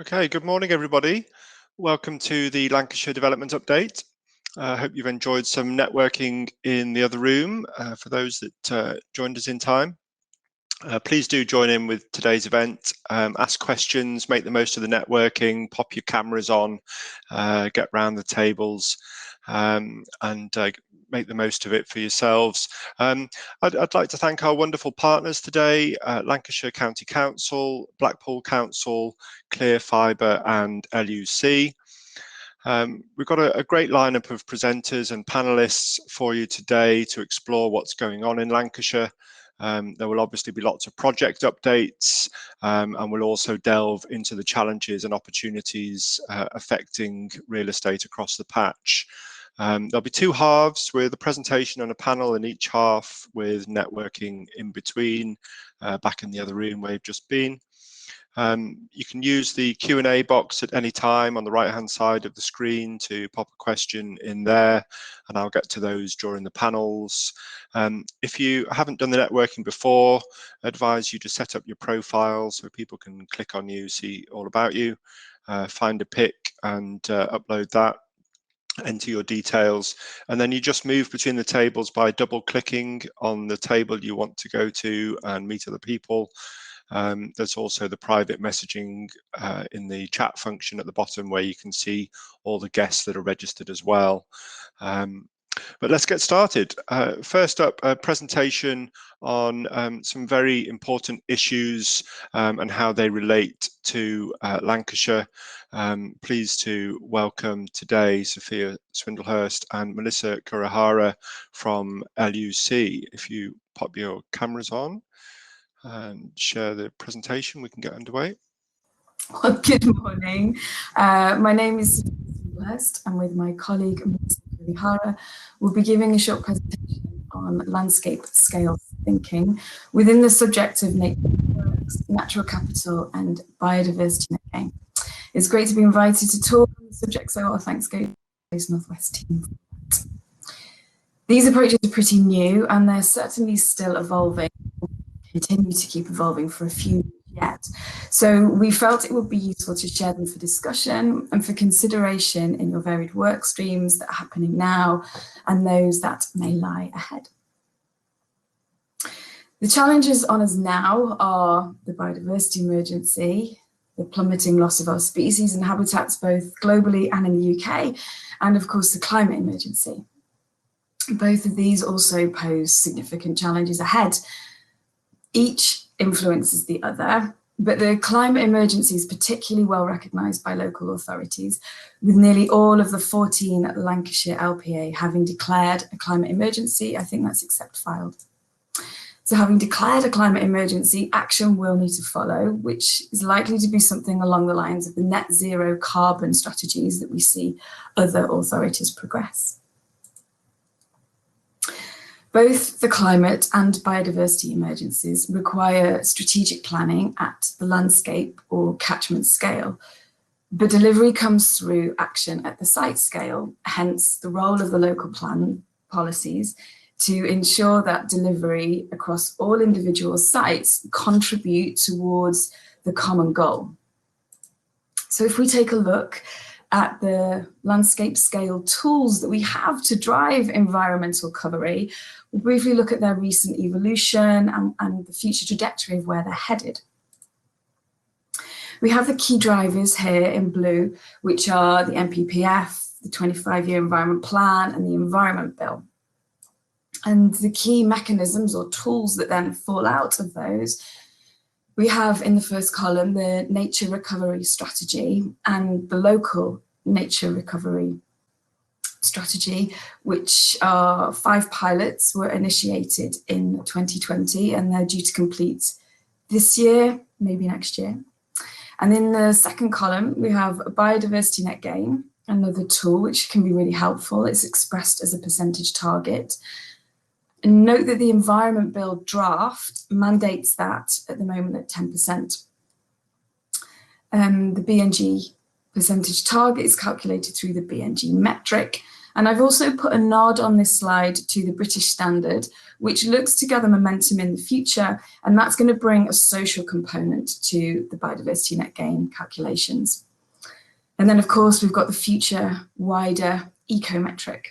Okay, good morning, everybody. Welcome to the Lancashire Development Update. I hope you've enjoyed some networking in the other room for those that joined us in time. Please do join in with today's event, ask questions, make the most of the networking, pop your cameras on, get round the tables and make the most of it for yourselves. I'd like to thank our wonderful partners today, Lancashire County Council, Blackpool Council, Clear Fibre and LUC. We've got a great lineup of presenters and panelists for you today to explore what's going on in Lancashire. There will obviously be lots of project updates and we'll also delve into the challenges and opportunities affecting real estate across the patch. There'll be two halves with a presentation and a panel in each half with networking in between, back in the other room where you've just been. You can use the Q&A box at any time on the right hand side of the screen to pop a question in there and I'll get to those during the panels. If you haven't done the networking before, I advise you to set up your profile so people can click on you, see all about you, find a pic and upload that, enter your details, and then you just move between the tables by double clicking on the table you want to go to and meet other people. There's also the private messaging in the chat function at the bottom where you can see all the guests that are registered as well. But let's get started. First up, a presentation on some very important issues and how they relate to Lancashire. Pleased to welcome today Sophia Swindlehurst and Melissa Kurihara from LUC. If you pop your cameras on and share the presentation, we can get underway. Well, good morning. My name is Sophia Swindlehurst, and with my colleague Melissa Kurihara, we'll be giving a short presentation on landscape scale thinking within the subject of nature networks, natural capital and biodiversity networking. It's great to be invited to talk on the subject, so our thanks go to the North West team. These approaches are pretty new and they're certainly still evolving, continue to keep evolving for a few years yet. So we felt it would be useful to share them for discussion and for consideration in your varied work streams that are happening now and those that may lie ahead. The challenges on us now are the biodiversity emergency, the plummeting loss of our species and habitats both globally and in the UK, and of course the climate emergency. Both of these also pose significant challenges ahead. Each influences the other, but the climate emergency is particularly well recognised by local authorities, with nearly all of the 14 Lancashire LPA having declared a climate emergency. I think that's except filed. So having declared a climate emergency, action will need to follow, which is likely to be something along the lines of the net zero carbon strategies that we see other authorities progress. Both the climate and biodiversity emergencies require strategic planning at the landscape or catchment scale, but delivery comes through action at the site scale, hence the role of the local plan policies to ensure that delivery across all individual sites contribute towards the common goal. So if we take a look at the landscape scale tools that we have to drive environmental recovery, we'll briefly look at their recent evolution and the future trajectory of where they're headed. We have the key drivers here in blue, which are the NPPF, the 25-year Environment Plan and the Environment Bill. And the key mechanisms or tools that then fall out of those, we have in the first column the nature recovery strategy and the local nature recovery strategy, which are 5 pilots were initiated in 2020 and they're due to complete this year, maybe next year. And in the second column, we have a biodiversity net gain, another tool which can be really helpful. It's expressed as a percentage target. And note that the Environment Bill draft mandates that at the moment at 10%. The BNG percentage target is calculated through the BNG metric, And I've also put a nod on this slide to the British Standard, which looks to gather momentum in the future, and that's going to bring a social component to the biodiversity net gain calculations. And then, of course, we've got the future wider ecometric.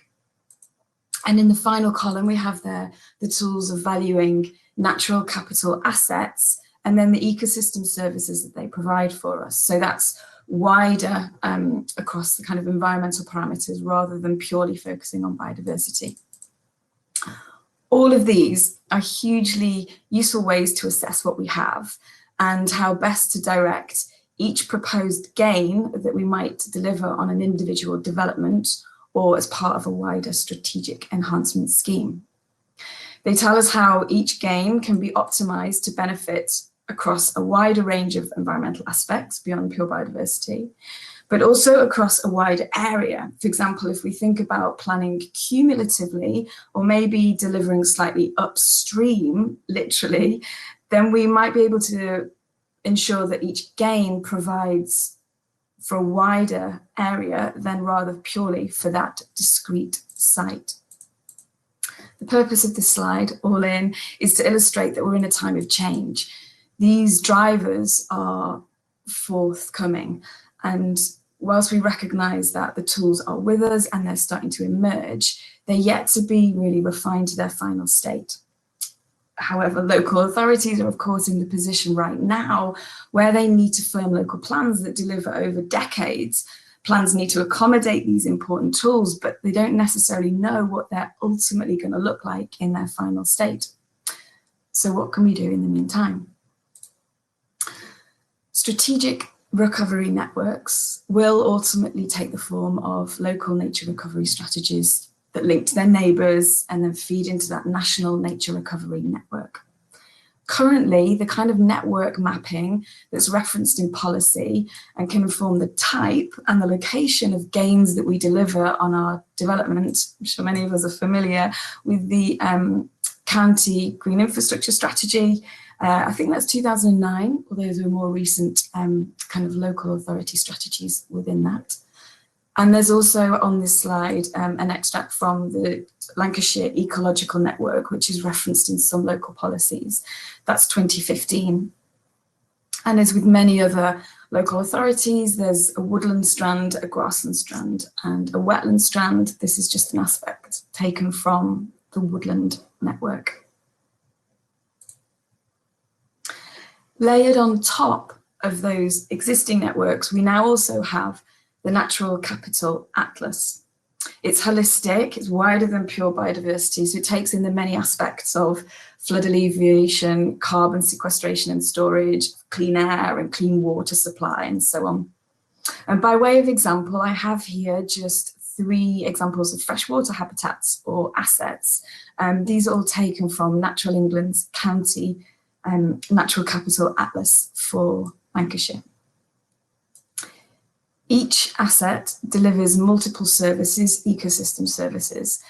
And in the final column, we have there the tools of valuing natural capital assets and then the ecosystem services that they provide for us. So that's wider across the kind of environmental parameters rather than purely focusing on biodiversity. All of these are hugely useful ways to assess what we have and how best to direct each proposed gain that we might deliver on an individual development or as part of a wider strategic enhancement scheme. They tell us how each gain can be optimized to benefit across a wider range of environmental aspects beyond pure biodiversity, but also across a wider area. For example, if we think about planning cumulatively or maybe delivering slightly upstream, literally, then we might be able to ensure that each gain provides for a wider area than rather purely for that discrete site. The purpose of this slide, all in, is to illustrate that we're in a time of change. These drivers are forthcoming, and whilst we recognise that the tools are with us and they're starting to emerge, they're yet to be really refined to their final state. However, local authorities are, of course, in the position right now where they need to firm local plans that deliver over decades. Plans need to accommodate these important tools, but they don't necessarily know what they're ultimately going to look like in their final state. So what can we do in the meantime? Strategic recovery networks will ultimately take the form of local nature recovery strategies that link to their neighbours and then feed into that national nature recovery network. Currently, the kind of network mapping that's referenced in policy and can inform the type and the location of gains that we deliver on our development, which for many of us are familiar with the County Green Infrastructure Strategy. I think that's 2009, although there are more recent kind of local authority strategies within that. And there's also on this slide an extract from the Lancashire Ecological Network, which is referenced in some local policies. That's 2015. And as with many other local authorities, there's a woodland strand, a grassland strand, and a wetland strand. This is just an aspect taken from the woodland network. Layered on top of those existing networks, we now also have the Natural Capital Atlas. It's holistic, it's wider than pure biodiversity, so it takes in the many aspects of flood alleviation, carbon sequestration and storage, clean air and clean water supply, and so on. And by way of example, I have here just 3 examples of freshwater habitats or assets. These are all taken from Natural England's County Natural Capital Atlas for Lancashire. Each asset delivers multiple services, ecosystem services,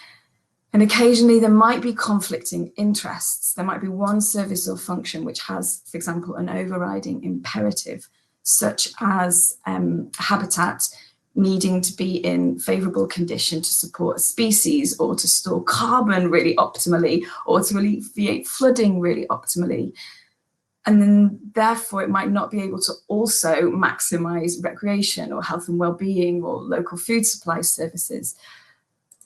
and occasionally there might be conflicting interests. There might be one service or function which has, for example, an overriding imperative, such as habitat needing to be in favourable condition to support a species or to store carbon really optimally or to alleviate flooding really optimally. And then therefore it might not be able to also maximise recreation or health and well-being or local food supply services.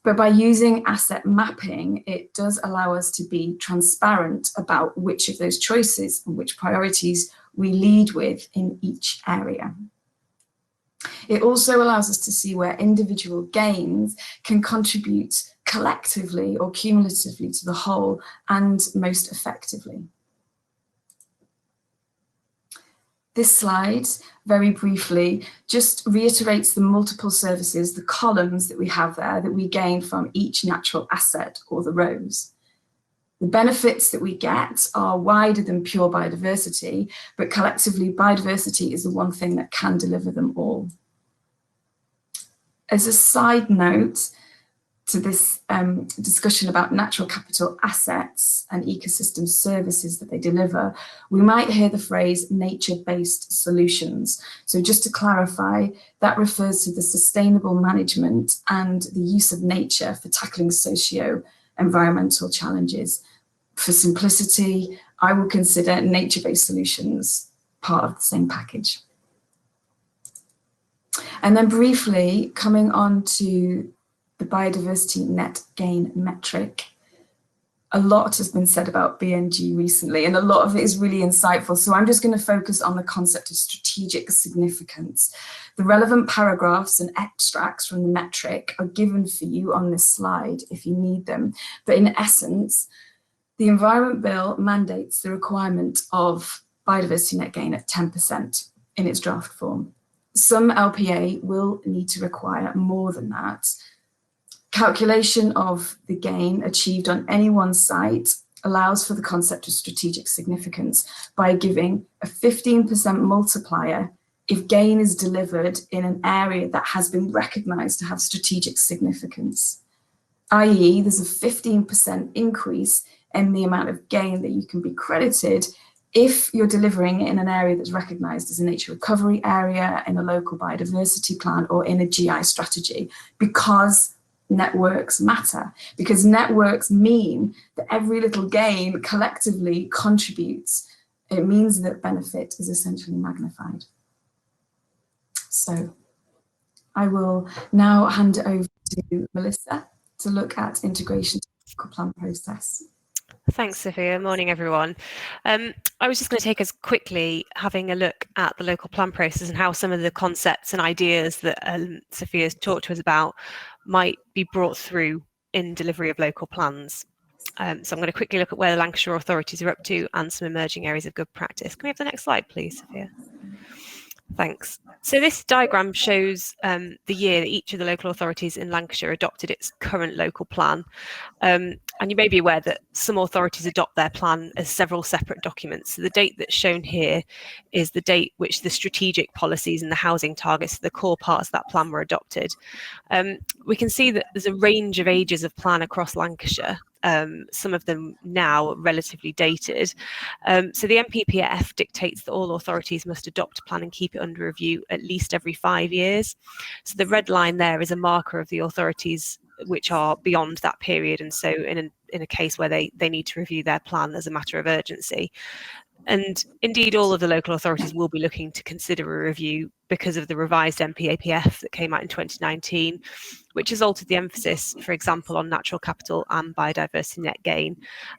But by using asset mapping, it does allow us to be transparent about which of those choices and which priorities we lead with in each area. It also allows us to see where individual gains can contribute collectively or cumulatively to the whole and most effectively. This slide, very briefly, just reiterates the multiple services, the columns that we have there that we gain from each natural asset or the rows. The benefits that we get are wider than pure biodiversity, but collectively biodiversity is the one thing that can deliver them all. As a side note, to this discussion about natural capital assets and ecosystem services that they deliver, we might hear the phrase nature-based solutions. So just to clarify, that refers to the sustainable management and the use of nature for tackling socio-environmental challenges. For simplicity, I will consider nature-based solutions part of the same package. And then briefly, coming on to the biodiversity net gain metric. A lot has been said about BNG recently, and a lot of it is really insightful. So I'm just going to focus on the concept of strategic significance. The relevant paragraphs and extracts from the metric are given for you on this slide if you need them. But in essence, the Environment Bill mandates the requirement of biodiversity net gain at 10% in its draft form. Some LPA will need to require more than that. Calculation of the gain achieved on any one site allows for the concept of strategic significance by giving a 15% multiplier if gain is delivered in an area that has been recognised to have strategic significance, i.e. there's a 15% increase in the amount of gain that you can be credited if you're delivering it in an area that's recognised as a nature recovery area, in a local biodiversity plan, or in a GI strategy, because networks matter, because networks mean that every little gain collectively contributes. It means that benefit is essentially magnified. So I will now hand it over to Melissa to look at integration to the local plan process. Thanks, Sophia. Morning, everyone. I was just going to take us quickly having a look at the local plan process and how some of the concepts and ideas that Sophia's talked to us about might be brought through in delivery of local plans. So I'm going to quickly look at where the Lancashire authorities are up to and some emerging areas of good practice. Can we have the next slide, please, Sophia? Thanks. So this diagram shows the year that each of the local authorities in Lancashire adopted its current local plan. And you may be aware that some authorities adopt their plan as several separate documents. So the date that's shown here is the date which the strategic policies and the housing targets, the core parts of that plan, were adopted. We can see that there's a range of ages of plan across Lancashire. Some of them now relatively dated. So the NPPF dictates that all authorities must adopt a plan and keep it under review at least every 5 years. So the red line there is a marker of the authorities which are beyond that period, and so in a case where they need to review their plan as a matter of urgency. And indeed, all of the local authorities will be looking to consider a review because of the revised NPAPF that came out in 2019, which has altered the emphasis, for example, on natural capital and biodiversity net gain.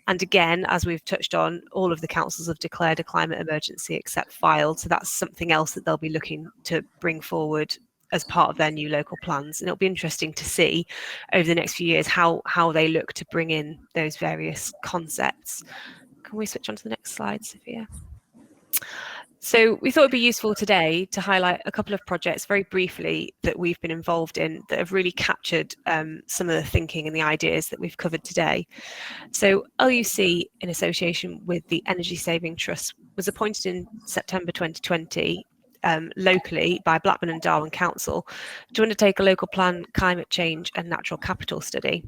And again, as we've touched on, all of the councils have declared a climate emergency except Fylde. So that's something else that they'll be looking to bring forward as part of their new local plans. And it'll be interesting to see over the next few years how they look to bring in those various concepts. Can we switch on to the next slide, Sophia? So we thought it'd be useful today to highlight a couple of projects very briefly that we've been involved in that have really captured some of the thinking and the ideas that we've covered today. So LUC, in association with the Energy Saving Trust, was appointed in September 2020 locally by Blackburn and Darwen Council to undertake a local plan climate change and natural capital study.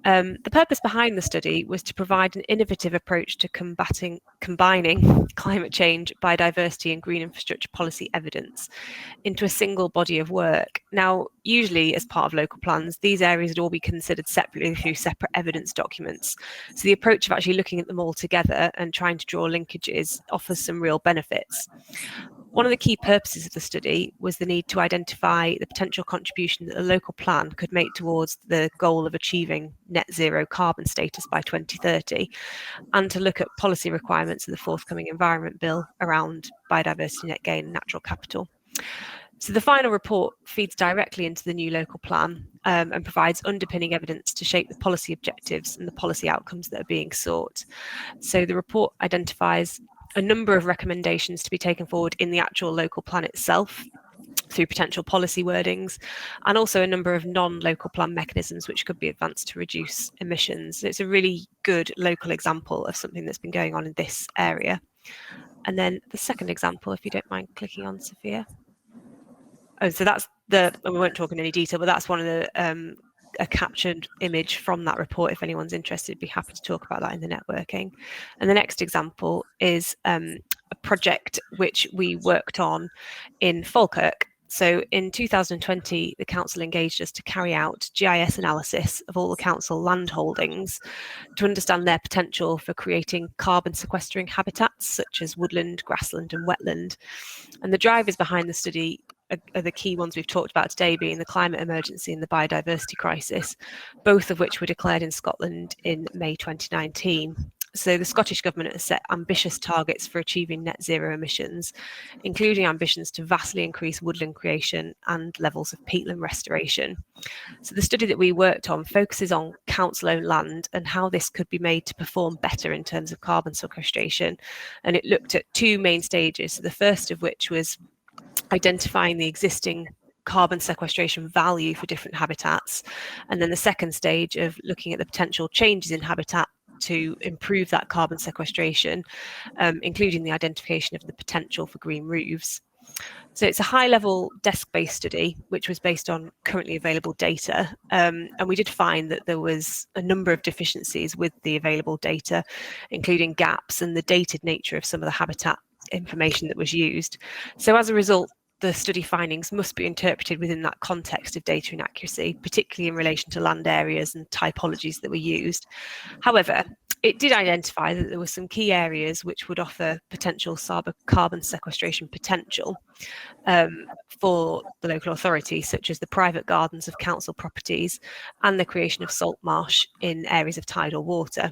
The purpose behind the study was to provide an innovative approach to combining climate change, biodiversity and green infrastructure policy evidence into a single body of work. Now, usually as part of local plans, these areas would all be considered separately through separate evidence documents. So the approach of actually looking at them all together and trying to draw linkages offers some real benefits. One of the key purposes of the study was the need to identify the potential contribution that a local plan could make towards the goal of achieving net zero carbon status by 2030, and to look at policy requirements of the forthcoming Environment Bill around biodiversity net gain and natural capital. So the final report feeds directly into the new local plan and provides underpinning evidence to shape the policy objectives and the policy outcomes that are being sought. So the report identifies a number of recommendations to be taken forward in the actual local plan itself through potential policy wordings, and also a number of non-local plan mechanisms which could be advanced to reduce emissions. It's a really good local example of something that's been going on in this area. And then the second example, if you don't mind clicking on, Sophia. Oh, so that's we won't talk in any detail, but that's one of the a captured image from that report. If anyone's interested, be happy to talk about that in the networking. And the next example is a project which we worked on in Falkirk. So in 2020, the council engaged us to carry out GIS analysis of all the council land holdings to understand their potential for creating carbon sequestering habitats such as woodland, grassland and wetland. And the drivers behind the study are the key ones we've talked about today, being the climate emergency and the biodiversity crisis, both of which were declared in Scotland in May 2019. So the Scottish Government has set ambitious targets for achieving net zero emissions, including ambitions to vastly increase woodland creation and levels of peatland restoration. So the study that we worked on focuses on council-owned land and how this could be made to perform better in terms of carbon sequestration. And it looked at two main stages, so the first of which was identifying the existing carbon sequestration value for different habitats, and then the second stage of looking at the potential changes in habitat to improve that carbon sequestration, including the identification of the potential for green roofs. So it's a high-level desk-based study, which was based on currently available data, and we did find that there was a number of deficiencies with the available data, including gaps and the dated nature of some of the habitat information that was used. So as a result, the study findings must be interpreted within that context of data inaccuracy, particularly in relation to land areas and typologies that were used. However, it did identify that there were some key areas which would offer potential carbon sequestration potential for the local authority, such as the private gardens of council properties and the creation of salt marsh in areas of tidal water.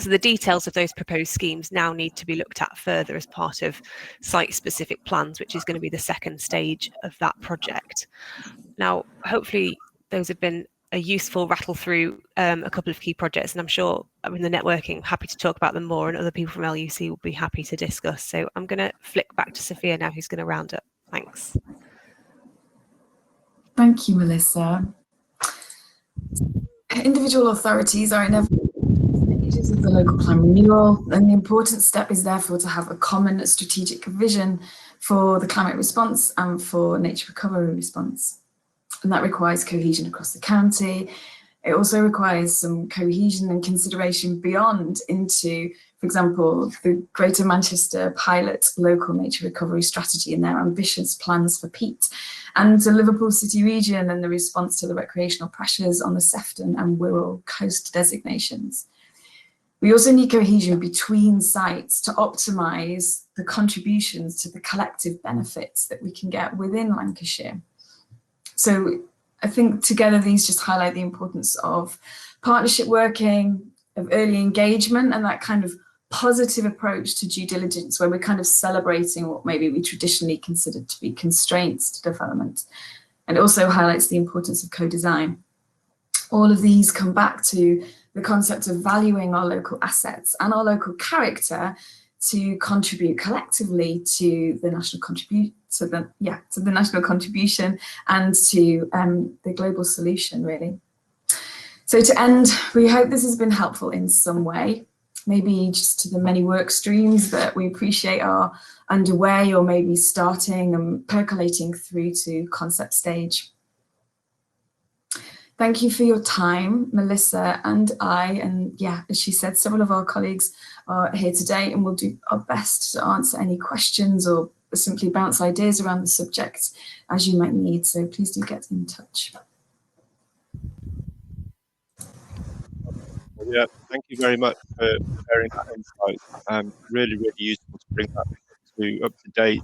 So the details of those proposed schemes now need to be looked at further as part of site-specific plans, which is going to be the second stage of that project. Now, hopefully those have been a useful rattle through a couple of key projects, and I'm sure in the networking, happy to talk about them more, and other people from LUC will be happy to discuss. So I'm going to flick back to Sophia now, who's going to round up. Thanks. Thank you, Melissa. Individual authorities are inevitable stages of the local plan renewal, and the important step is therefore to have a common strategic vision for the climate response and for nature recovery response. And that requires cohesion across the county. It also requires some cohesion and consideration beyond into, for example, the Greater Manchester pilot local nature recovery strategy and their ambitious plans for peat, and the Liverpool City region and the response to the recreational pressures on the Sefton and Wirral coast designations. We also need cohesion between sites to optimise the contributions to the collective benefits that we can get within Lancashire. So I think together these just highlight the importance of partnership working, of early engagement, and that kind of positive approach to due diligence where we're kind of celebrating what maybe we traditionally considered to be constraints to development. And it also highlights the importance of co-design. All of these come back to the concept of valuing our local assets and our local character to contribute collectively to the national contribution, and to the global solution, really. So to end, we hope this has been helpful in some way, maybe just to the many work streams that we appreciate are underway or maybe starting and percolating through to concept stage. Thank you for your time, Melissa and I, and yeah, as she said, several of our colleagues are here today and we'll do our best to answer any questions or simply bounce ideas around the subject as you might need, so please do get in touch. Yeah, thank you very much for sharing that insight. Really, really useful to bring that up to date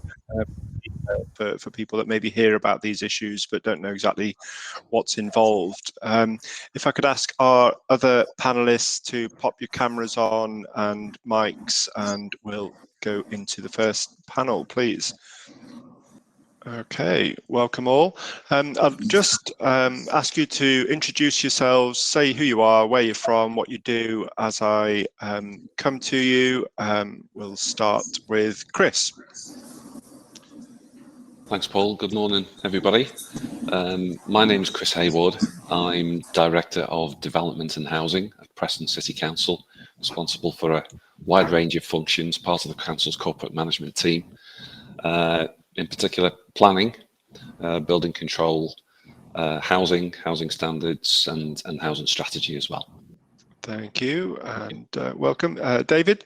for people that maybe hear about these issues but don't know exactly what's involved. If I could ask our other panelists to pop your cameras on and mics, and we'll go into the first panel, please. Okay, welcome all. I'll just ask you to introduce yourselves, say who you are, where you're from, what you do as I come to you. We'll start with Chris. Thanks, Paul. Good morning, everybody. My name is Chris Hayward. I'm Director of Development and Housing at Preston City Council, responsible for a wide range of functions, part of the Council's corporate management team. In particular, planning, building control, housing standards, and housing strategy as well. Thank you, and welcome. David?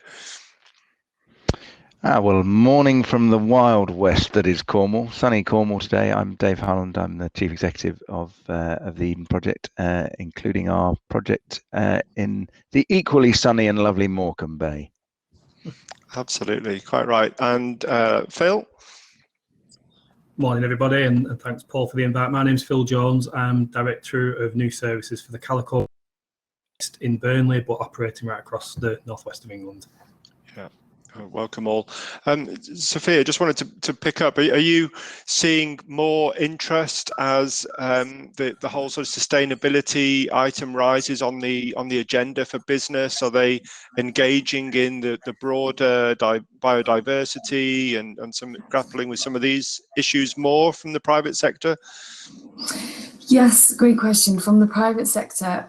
Well, morning from the wild west that is Cornwall, sunny Cornwall today. I'm Dave Harland. I'm the Chief Executive of the Eden Project, including our project in the equally sunny and lovely Morecambe Bay. Absolutely, quite right. And Phil? Morning, everybody, and thanks, Paul, for the invite. My name's Phil Jones. I'm Director of New Services for the Calico in Burnley, but operating right across the northwest of England. Yeah. Welcome all. Sophia, just wanted to pick up, are you seeing more interest as the whole sort of sustainability item rises on the agenda for business? Are they engaging in the broader biodiversity and some grappling with some of these issues more from the private sector? Yes, great question. From the private sector,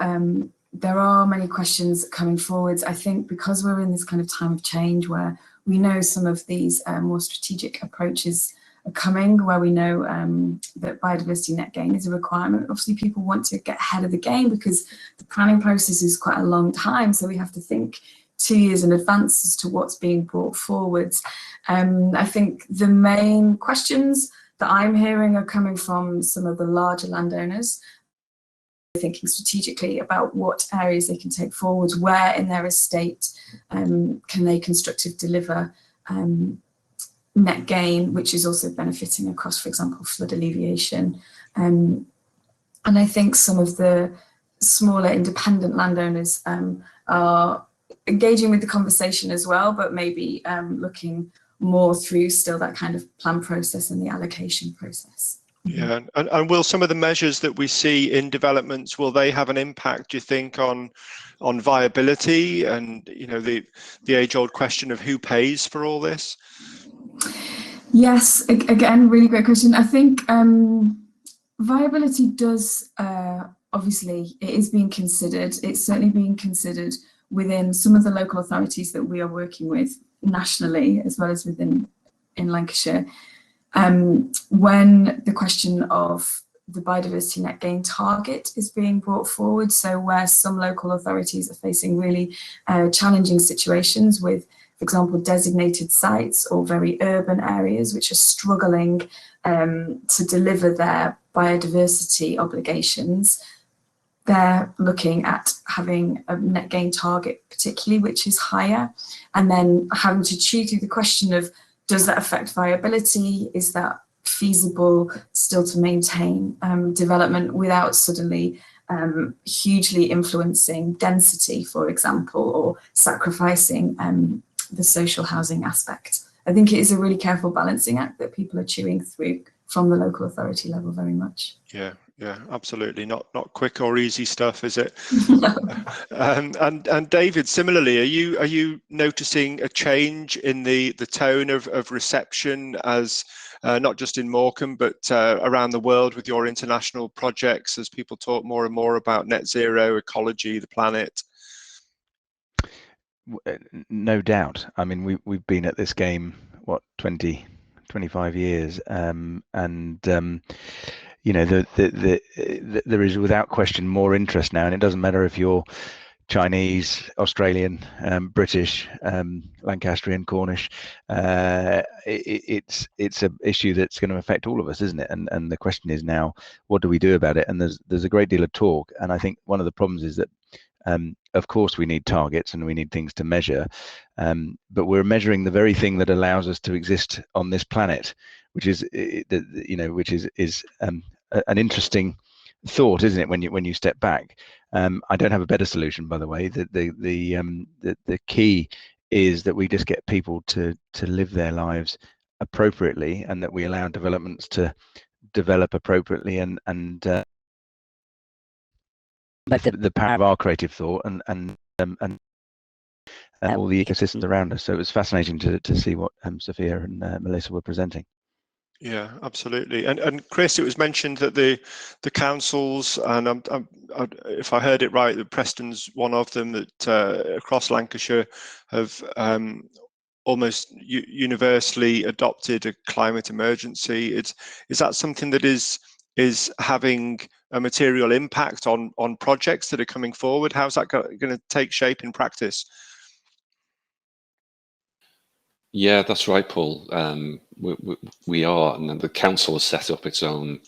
there are many questions coming forwards. I think because we're in this kind of time of change where we know some of these more strategic approaches are coming, where we know that biodiversity net gain is a requirement. Obviously, people want to get ahead of the game because the planning process is quite a long time. So we have to think 2 years in advance as to what's being brought forward. I think the main questions that I'm hearing are coming from some of the larger landowners, thinking strategically about what areas they can take forward, where in their estate can they constructively deliver net gain, which is also benefiting across, for example, flood alleviation. And I think some of the smaller independent landowners are engaging with the conversation as well, but maybe looking more through still that kind of plan process and the allocation process. Yeah, and will some of the measures that we see in developments, will they have an impact, do you think, on viability and, you know, the age-old question of who pays for all this? Yes, again, really great question. I think viability does, obviously, it is being considered. It's certainly being considered within some of the local authorities that we are working with nationally, as well as in Lancashire. When the question of the biodiversity net gain target is being brought forward, so where some local authorities are facing really challenging situations with, for example, designated sites or very urban areas which are struggling to deliver their biodiversity obligations, they're looking at having a net gain target particularly which is higher, and then having to chew through the question of, does that affect viability? Is that feasible still to maintain development without suddenly hugely influencing density, for example, or sacrificing the social housing aspect? I think it is a really careful balancing act that people are chewing through from the local authority level very much. Yeah, absolutely. Not quick or easy stuff, is it? No. And David, similarly, are you noticing a change in the tone of reception as not just in Morecambe but around the world with your international projects, as people talk more and more about net zero, ecology, the planet? No doubt. I mean, we've been at this game, what, 25 years, and you know, there is without question more interest now, and it doesn't matter if you're Chinese, Australian, British, Lancastrian, Cornish. It's an issue that's going to affect all of us, isn't it? And the question is now, what do we do about it? And there's a great deal of talk, and I think one of the problems is that of course we need targets and we need things to measure, but we're measuring the very thing that allows us to exist on this planet, which is an interesting thought, isn't it, when you step back? I don't have a better solution, by the way. The key is that we just get people to live their lives appropriately, and that we allow developments to develop appropriately, and the power of our creative thought and all the ecosystems around us. So it was fascinating to see what Sophia and Melissa were presenting. Yeah, absolutely. And Chris, it was mentioned that the councils, and if I heard it right, that Preston's one of them, that across Lancashire have almost universally adopted a climate emergency. Is that something that is is having a material impact on projects that are coming forward? How's that going to take shape in practice? Yeah, that's right, Paul. We are, and the council has set up its own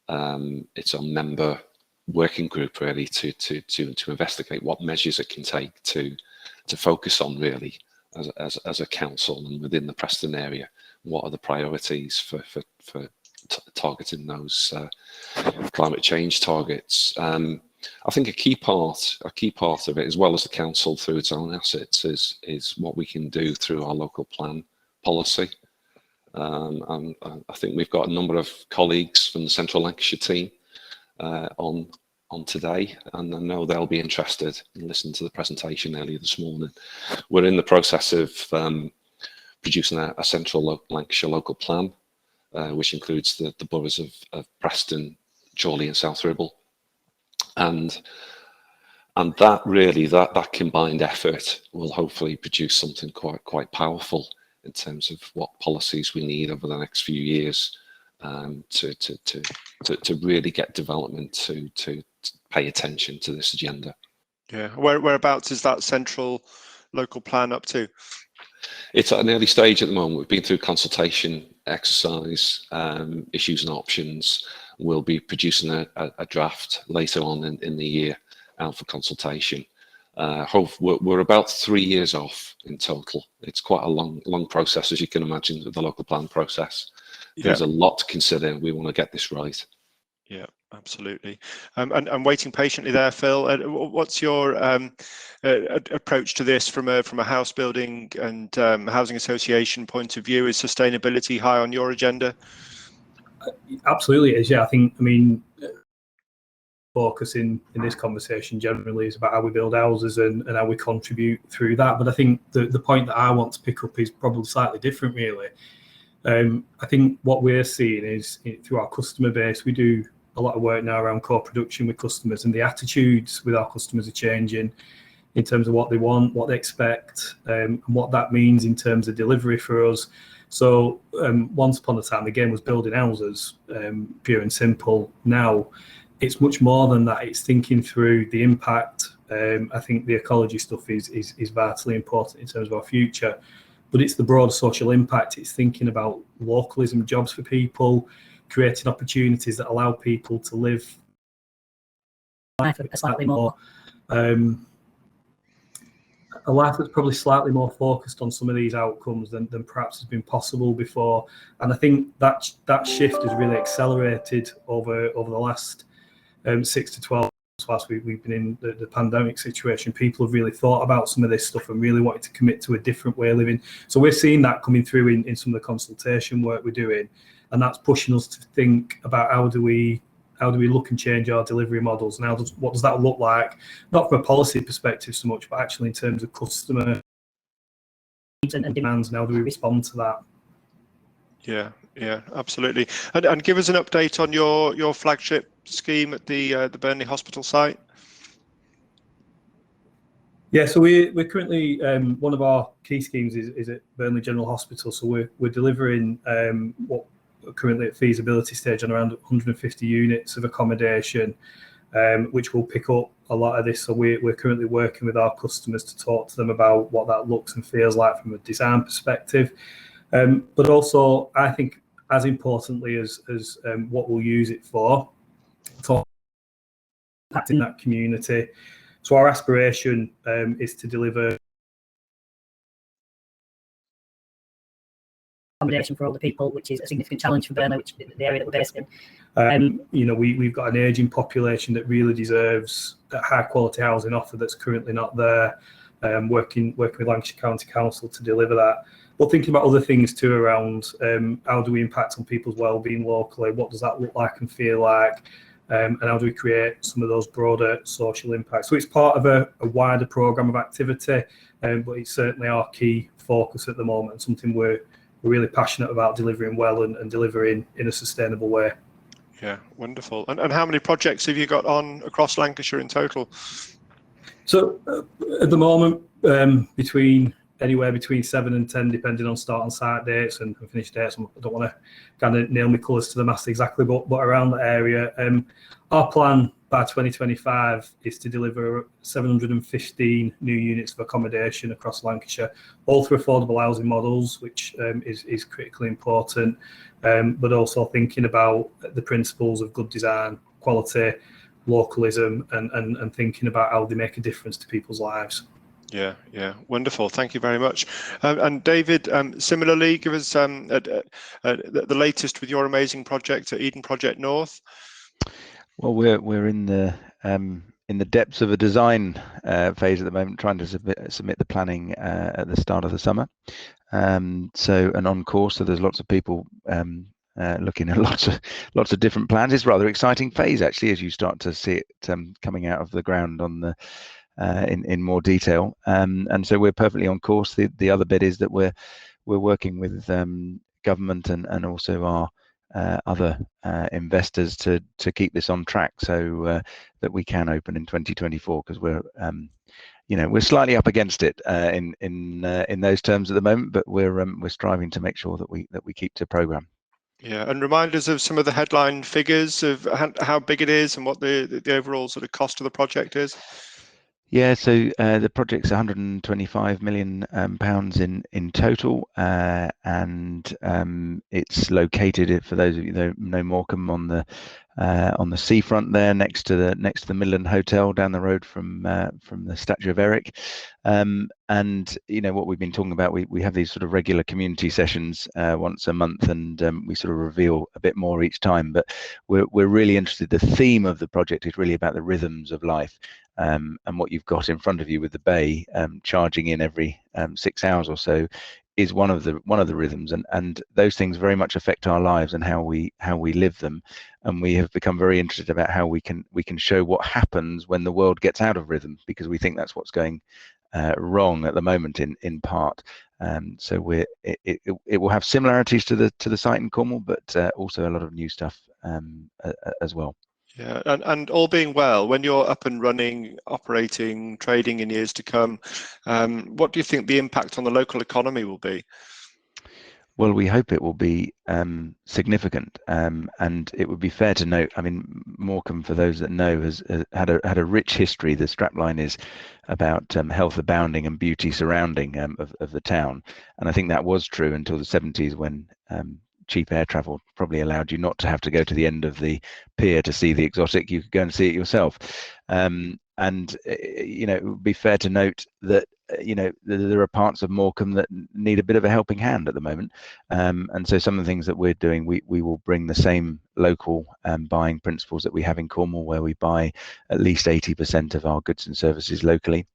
member working group really to investigate what measures it can take to focus on really as a council, and within the Preston area, what are the priorities for targeting those climate change targets. I think a key part of it, as well as the council through its own assets, is what we can do through our local plan policy. And I think we've got a number of colleagues from the Central Lancashire team on today, and I know they'll be interested in listening to the presentation earlier this morning. We're in the process of producing a Central Lancashire local plan, which includes the boroughs of Preston, Chorley and South Ribble. And that really, that combined effort will hopefully produce something quite powerful in terms of what policies we need over the next few years to really get development to pay attention to this agenda. Yeah, whereabouts is that central local plan up to? It's at an early stage at the moment. We've been through consultation exercise, issues and options. We'll be producing a draft later on in the year out for consultation. We're about 3 years off in total. It's quite a long process, as you can imagine, with the local plan process. There's a lot to consider. We want to get this right. Yeah, absolutely. And waiting patiently there, Phil. What's your approach to this from a house building and housing association point of view? Is sustainability high on your agenda? Absolutely, it is. Yeah, I mean, focus in this conversation generally is about how we build houses and how we contribute through that. But I think the point that I want to pick up is probably slightly different, really. I think what we're seeing is through our customer base, we do a lot of work now around co-production with customers, and the attitudes with our customers are changing in terms of what they want, what they expect, and what that means in terms of delivery for us. So once upon a time, the game was building houses, pure and simple. Now, it's much more than that. It's thinking through the impact. I think the ecology stuff is vitally important in terms of our future, but it's the broader social impact. It's thinking about localism, jobs for people, creating opportunities that allow people to live life a slightly more, a life that's probably slightly more focused on some of these outcomes than perhaps has been possible before. And I think that shift has really accelerated over the last 6 to 12 months whilst we've been in the pandemic situation. People have really thought about some of this stuff and really wanted to commit to a different way of living. So we're seeing that coming through in some of the consultation work we're doing, and that's pushing us to think about how do we look and change our delivery models, and what does that look like, not from a policy perspective so much, but actually in terms of customer needs and demands, and how do we respond to that? Yeah, absolutely. And give us an update on your flagship scheme at the Burnley Hospital site. Yeah, so we're currently one of our key schemes is at Burnley General Hospital. So we're delivering what currently at feasibility stage on around 150 units of accommodation, which will pick up a lot of this. So we're currently working with our customers to talk to them about what that looks and feels like from a design perspective. But also, I think as importantly as what we'll use it for, impacting that community. So our aspiration is to deliver accommodation for all the people, which is a significant challenge for Burnley, which is the area that we're based in. We've got an ageing population that really deserves a high quality housing offer that's currently not there. Working with Lancashire County Council to deliver that. But thinking about other things too around how do we impact on people's well-being locally, what does that look like and feel like, and how do we create some of those broader social impacts. So it's part of a wider programme of activity, but it's certainly our key focus at the moment, and something we're really passionate about delivering well and delivering in a sustainable way. Yeah, wonderful. And how many projects have you got on across Lancashire in total? So at the moment, between anywhere between 7 and 10, depending on start and start dates and finish dates. I don't want to kind of nail my colours to the mast exactly, but around that area. Our plan by 2025 is to deliver 715 new units of accommodation across Lancashire, all through affordable housing models, which is critically important, but also thinking about the principles of good design, quality, localism, and thinking about how they make a difference to people's lives. Yeah, wonderful. Thank you very much. And David, similarly, give us the latest with your amazing project at Eden Project North. Well, we're in the depths of a design phase at the moment, trying to submit the planning at the start of the summer. And on course. So there's lots of people looking at lots of different plans. It's a rather exciting phase actually, as you start to see it coming out of the ground on the in more detail. And so we're perfectly on course. The other bit is that we're working with government and also our other investors to keep this on track, so that we can open in 2024, because we're slightly up against it in those terms at the moment, but we're striving to make sure that we keep to program. Yeah, and remind us of some of the headline figures of how big it is and what the overall sort of cost of the project is. Yeah, so the project's 125 million pounds in total, and it's located, for those of you that know Morecambe, on the seafront there, next to the Midland Hotel, down the road from the statue of Eric. And what we've been talking about, we have these sort of regular community sessions once a month, and we sort of reveal a bit more each time. But we're really interested. The theme of the project is really about the rhythms of life. And what you've got in front of you with the bay charging in every 6 hours or so is one of the rhythms, and those things very much affect our lives and how we live them. And we have become very interested about how we can show what happens when the world gets out of rhythm, because we think that's what's going wrong at the moment in part. So it will have similarities to the site in Cornwall, but also a lot of new stuff as well. Yeah, and all being well, when you're up and running, operating, trading in years to come, what do you think the impact on the local economy will be? Well, we hope it will be significant, and it would be fair to note, I mean, Morecambe, for those that know, has had a rich history. The strapline is about health abounding and beauty surrounding of the town, and I think that was true until the 70s, when cheap air travel probably allowed you not to have to go to the end of the pier to see the exotic. You could go and see it yourself. And it would be fair to note that there are parts of Morecambe that need a bit of a helping hand at the moment. And so some of the things that we're doing, we will bring the same local buying principles that we have in Cornwall, where we buy at least 80% of our goods and services locally.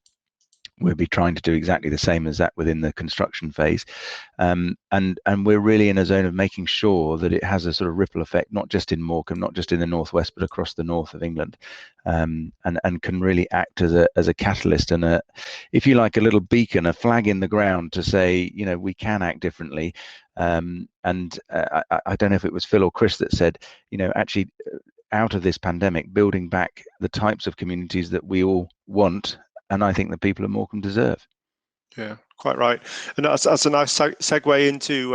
We'll be trying to do exactly the same as that within the construction phase, and we're really in a zone of making sure that it has a sort of ripple effect, not just in Morecambe, not just in the northwest, but across the north of England, and can really act as a catalyst and if you like, a little beacon, a flag in the ground to say, we can act differently. I don't know if it was Phil or Chris that said, actually, out of this pandemic, building back the types of communities that we all want, and I think the people of Morecambe deserve. Yeah, quite right. And that's a nice segue into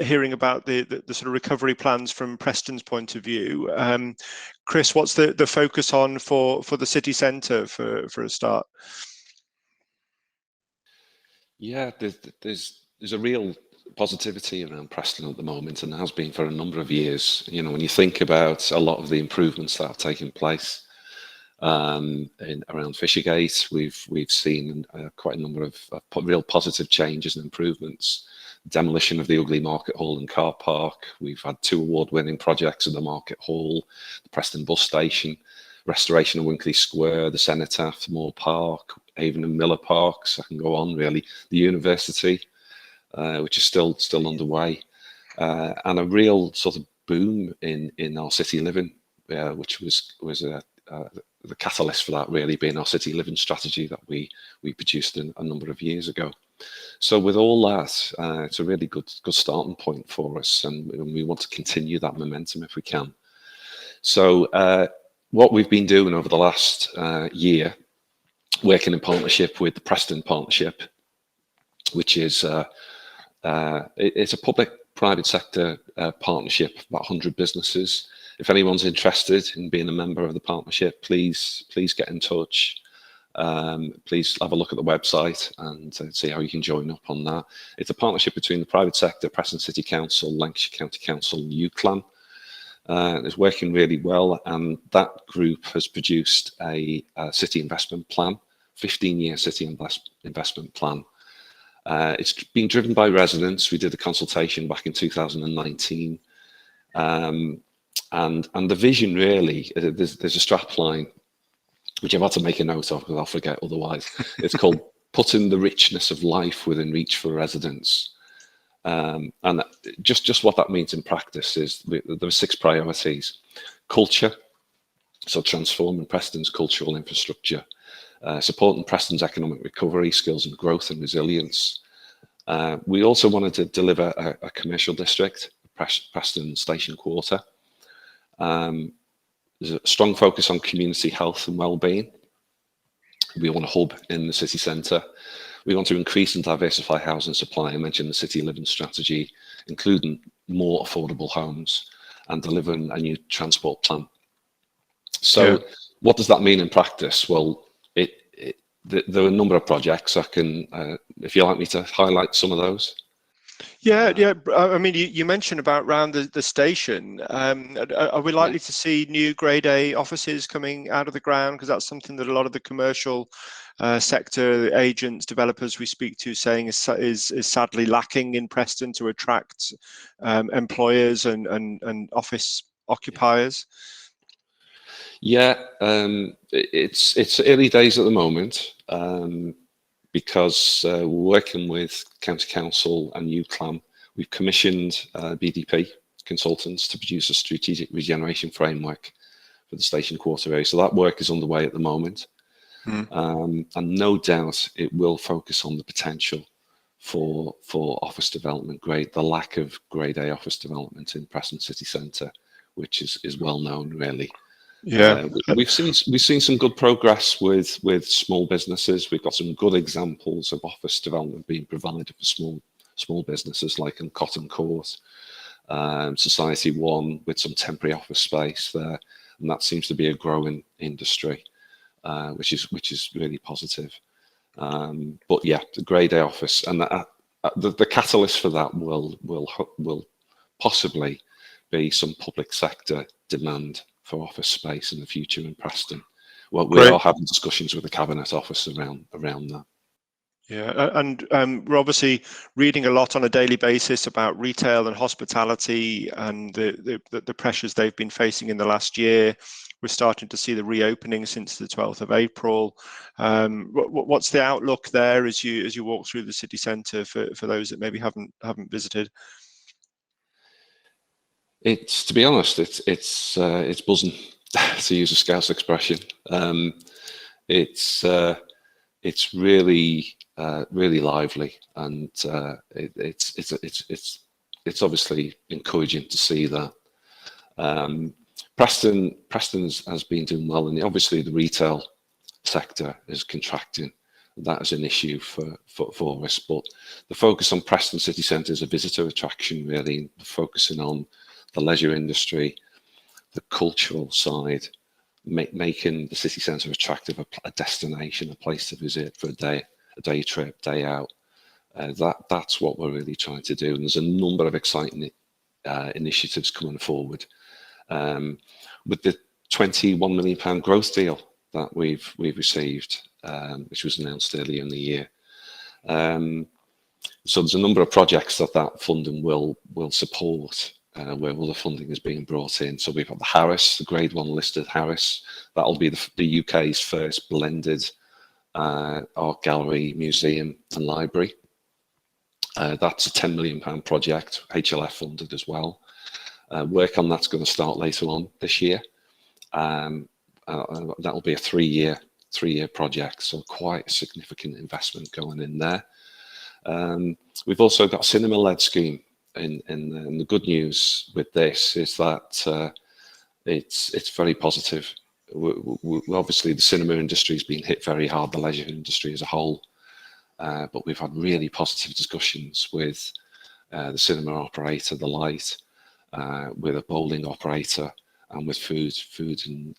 hearing about the sort of recovery plans from Preston's point of view. Chris, what's the focus on for the city centre for a start? Yeah, there's a real positivity around Preston at the moment, and has been for a number of years. When you think about a lot of the improvements that have taken place around Fishergate, we've seen quite a number of real positive changes and improvements. Demolition of the ugly Market Hall and car park. We've had 2 award-winning projects at the Market Hall, the Preston bus station, restoration of Winkley Square, the Cenotaph, Moore Park, Avon and Miller Parks. I can go on, really. The university, which is still underway, and a real sort of boom in our city living, which was the catalyst for that really being our city living strategy that we produced a number of years ago. So with all that, it's a really good starting point for us, and we want to continue that momentum if we can. So what we've been doing over the last year, working in partnership with the Preston Partnership, which is it's a public-private sector partnership of about 100 businesses. If anyone's interested in being a member of the partnership, please get in touch. Please have a look at the website and see how you can join up on that. It's a partnership between the private sector, Preston City Council, Lancashire County Council and UCLAN. It's working really well, and that group has produced a city investment plan, 15-year city investment plan. It's been driven by residents. We did a consultation back in 2019. And the vision really, there's a strap line, which I've had to make a note of because I'll forget otherwise. It's called Putting the Richness of Life Within Reach for Residents. And just what that means in practice is there are 6 priorities. Culture, so transforming Preston's cultural infrastructure, supporting Preston's economic recovery, skills and growth and resilience. We also wanted to deliver a commercial district, Preston Station Quarter. There's a strong focus on community health and well-being. We want a hub in the city centre. We want to increase and diversify housing supply. I mentioned the city living strategy, including more affordable homes and delivering a new transport plan. So what does that mean in practice? Well, there are a number of projects. I can, if you'd like me to highlight some of those. Yeah. I mean, you mentioned about around the station. Are we likely to see new Grade A offices coming out of the ground? Because that's something that a lot of the commercial sector agents, developers we speak to saying is sadly lacking in Preston to attract employers and office occupiers. Yeah, it's early days at the moment. Because we're working with County Council and UCLAN, we've commissioned BDP consultants to produce a strategic regeneration framework for the Station Quarter area. So that work is underway at the moment. And no doubt it will focus on the potential for office development, the lack of Grade A office development in Preston City Centre, which is well known really. Yeah, we've seen some good progress with small businesses. We've got some good examples of office development being provided for small businesses like in Cotton Court, Society One, with some temporary office space there, and that seems to be a growing industry, which is really positive. But yeah, the Grade A office and the catalyst for that will possibly be some public sector demand for office space in the future in Preston. Well, we are having discussions with the Cabinet Office around that. Yeah, and we're obviously reading a lot on a daily basis about retail and hospitality and the pressures they've been facing in the last year. We're starting to see the reopening since the 12th of April. What's the outlook there as you walk through the city centre for those that maybe haven't visited? It's, to be honest, it's buzzing, to use a Scouse expression. It's really lively, and it's obviously encouraging to see that. Preston has been doing well, and obviously the retail sector is contracting. That is an issue for us, but the focus on Preston City Centre is a visitor attraction, really, focusing on the leisure industry, the cultural side, making the city centre attractive, a destination, a place to visit for a day trip, day out. That's what we're really trying to do. And there's a number of exciting initiatives coming forward. With the £21 million growth deal that we've received, which was announced earlier in the year. So there's a number of projects that funding will support. Where all the funding is being brought in. So we've got the Harris, the Grade 1 listed Harris. That'll be the UK's first blended art gallery, museum and library. That's a £10 million project, HLF funded as well. Work on that's going to start later on this year. That'll be a three-year project, so quite a significant investment going in there. We've also got a cinema-led scheme. And the good news with this is that it's very positive. Obviously, the cinema industry has been hit very hard, the leisure industry as a whole. but we've had really positive discussions with the cinema operator, the Light, with a bowling operator, and with food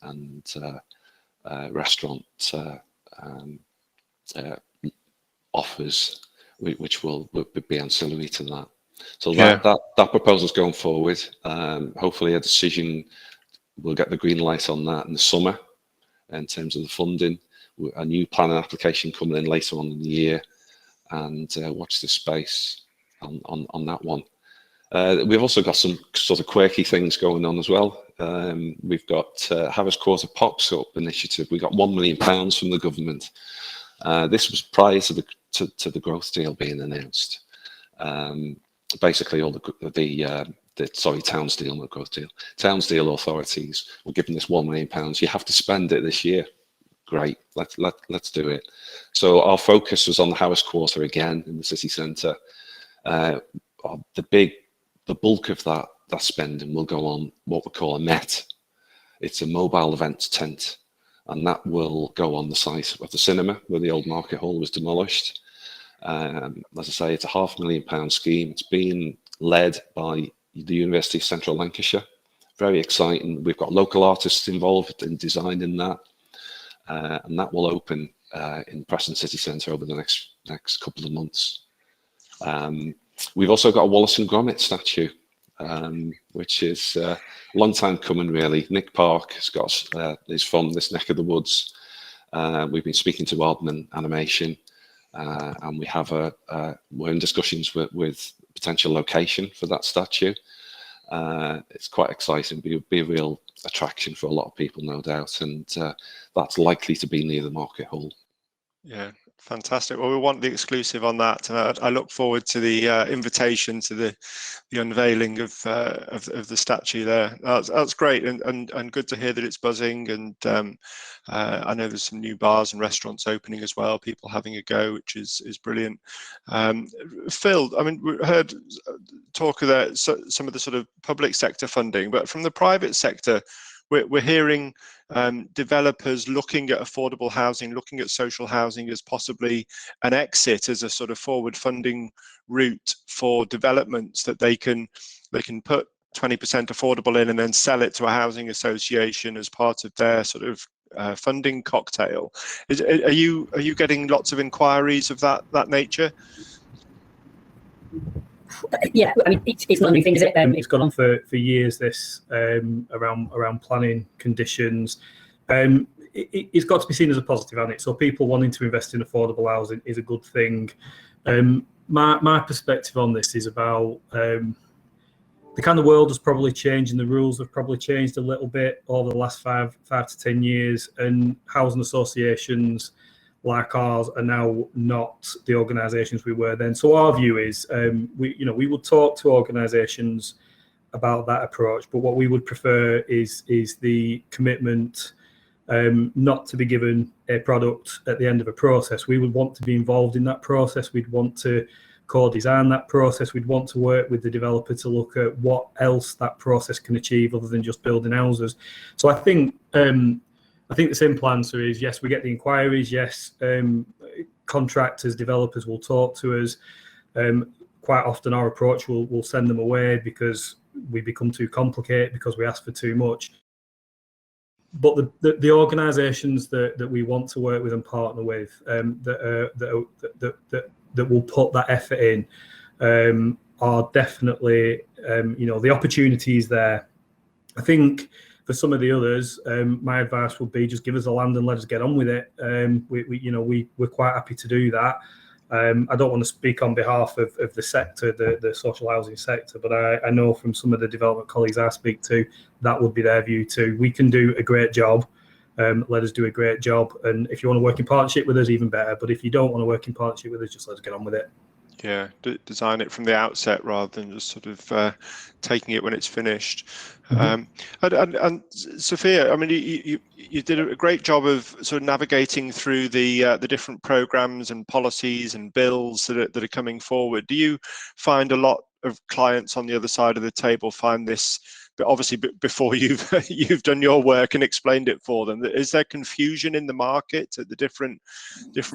and restaurant offers, which will be ancillary to that. So that proposal's going forward. Hopefully a decision, we'll get the green light on that in the summer in terms of the funding. A new planning application coming in later on in the year, and watch this space on that one. We've also got some sort of quirky things going on as well. We've got Harris Quarter Pops Up initiative. We got £1 million from the government. This was prior to the growth deal being announced. Basically, all Townsdeal, not growth deal. Townsdeal authorities were given this £1 million. You have to spend it this year. Great, let's do it. So our focus was on the Harris Quarter again in the city centre. The bulk of that spending will go on what we call a MET. It's a mobile events tent, and that will go on the site of the cinema where the old market hall was demolished. As I say, it's a £500,000 scheme. It's being led by the University of Central Lancashire. Very exciting. We've got local artists involved in designing that, and that will open in Preston City Centre over the next couple of months. We've also got a Wallace and Gromit statue, which is a long time coming, really. Nick Park is from this neck of the woods. We've been speaking to Wildman Animation, and we're in discussions with potential location for that statue. It's quite exciting. Be a real attraction for a lot of people, no doubt, and that's likely to be near the market hall. Yeah, fantastic. Well, we want the exclusive on that, and I look forward to the invitation to the unveiling of the statue there. That's great, and good to hear that it's buzzing. And I know there's some new bars and restaurants opening as well. People having a go, which is brilliant. Phil, I mean, we heard talk of that, some of the sort of public sector funding, but from the private sector, we're hearing developers looking at affordable housing, looking at social housing as possibly an exit, as a sort of forward funding route for developments, that they can put 20% affordable in and then sell it to a housing association as part of their sort of funding cocktail. Are you getting lots of inquiries of that nature? Yeah, I mean, it's not a new thing, is it? It's gone on for years, this around planning conditions. It's got to be seen as a positive, hasn't it? So people wanting to invest in affordable housing is a good thing. My perspective on this is about the kind of world has probably changed, and the rules have probably changed a little bit over the last five to 10 years, and housing associations like ours are now not the organisations we were then. So our view is, we would talk to organisations about that approach, but what we would prefer is the commitment not to be given a product at the end of a process. We would want to be involved in that process. We'd want to co-design that process. We'd want to work with the developer to look at what else that process can achieve other than just building houses. So I think the simple answer is yes, we get the inquiries. Yes, contractors, developers will talk to us. Quite often our approach will send them away because we become too complicated, because we ask for too much. But the organisations that we want to work with and partner with, that will put that effort in, are definitely, the opportunities there. I think for some of the others, my advice would be just give us the land and let us get on with it. We're quite happy to do that. I don't want to speak on behalf of the sector, the social housing sector, but I know from some of the development colleagues I speak to, that would be their view too. We can do a great job. Let us do a great job. And if you want to work in partnership with us, even better. But if you don't want to work in partnership with us, just let us get on with it. Yeah, design it from the outset rather than just sort of taking it when it's finished. And Sophia, I mean, you did a great job of sort of navigating through the different programs and policies and bills that are coming forward. Do you find a lot of clients on the other side of the table find this but obviously before you've done your work and explained it for them. Is there confusion in the market at the different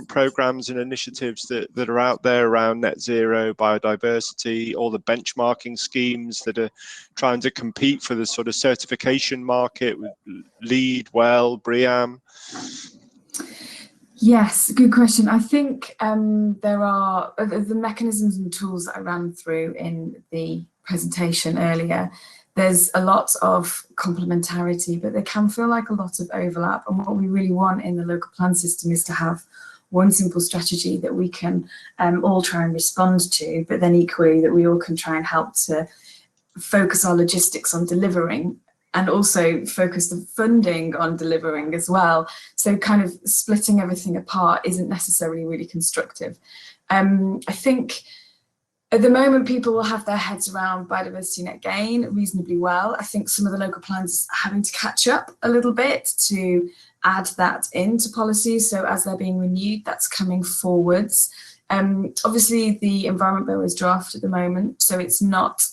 programs and initiatives that are out there around net zero, biodiversity, all the benchmarking schemes that are trying to compete for the sort of certification market with LEED, WELL, BREEAM? Yes, good question. I think there are the mechanisms and tools that I ran through in the presentation earlier. There's a lot of complementarity, but there can feel like a lot of overlap. And what we really want in the local plan system is to have one simple strategy that we can all try and respond to, but then equally that we all can try and help to focus our logistics on delivering, and also focus the funding on delivering as well. So kind of splitting everything apart isn't necessarily really constructive. I think at the moment, people will have their heads around biodiversity net gain reasonably well. I think some of the local plans are having to catch up a little bit to add that into policy. So as they're being renewed, that's coming forwards. Obviously, the Environment Bill is draft at the moment, so it's not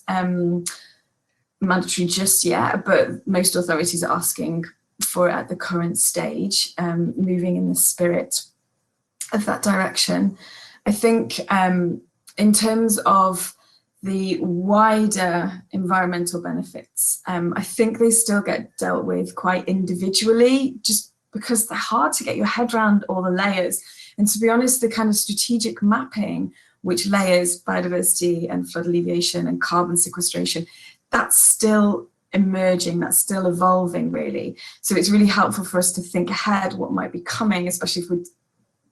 mandatory just yet, but most authorities are asking for it at the current stage, moving in the spirit of that direction. I think in terms of the wider environmental benefits, I think they still get dealt with quite individually, just because they're hard to get your head around all the layers. And to be honest, the kind of strategic mapping, which layers biodiversity and flood alleviation and carbon sequestration, that's still emerging, that's still evolving really. So it's really helpful for us to think ahead what might be coming, especially if we're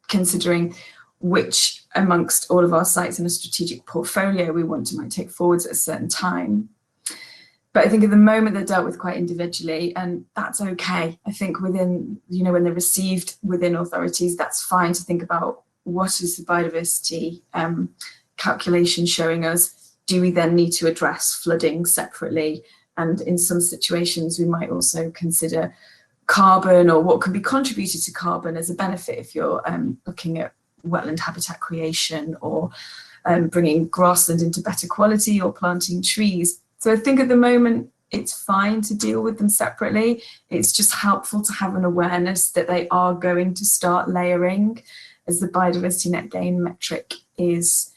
considering which amongst all of our sites in a strategic portfolio we want to might take forwards at a certain time. But I think at the moment they're dealt with quite individually, and that's okay. I think within, you know, when they're received within authorities, that's fine to think about what is the biodiversity calculation showing us. Do we then need to address flooding separately? And in some situations, we might also consider carbon or what can be contributed to carbon as a benefit if you're looking at wetland habitat creation or bringing grassland into better quality or planting trees. So I think at the moment, it's fine to deal with them separately. It's just helpful to have an awareness that they are going to start layering as the biodiversity net gain metric is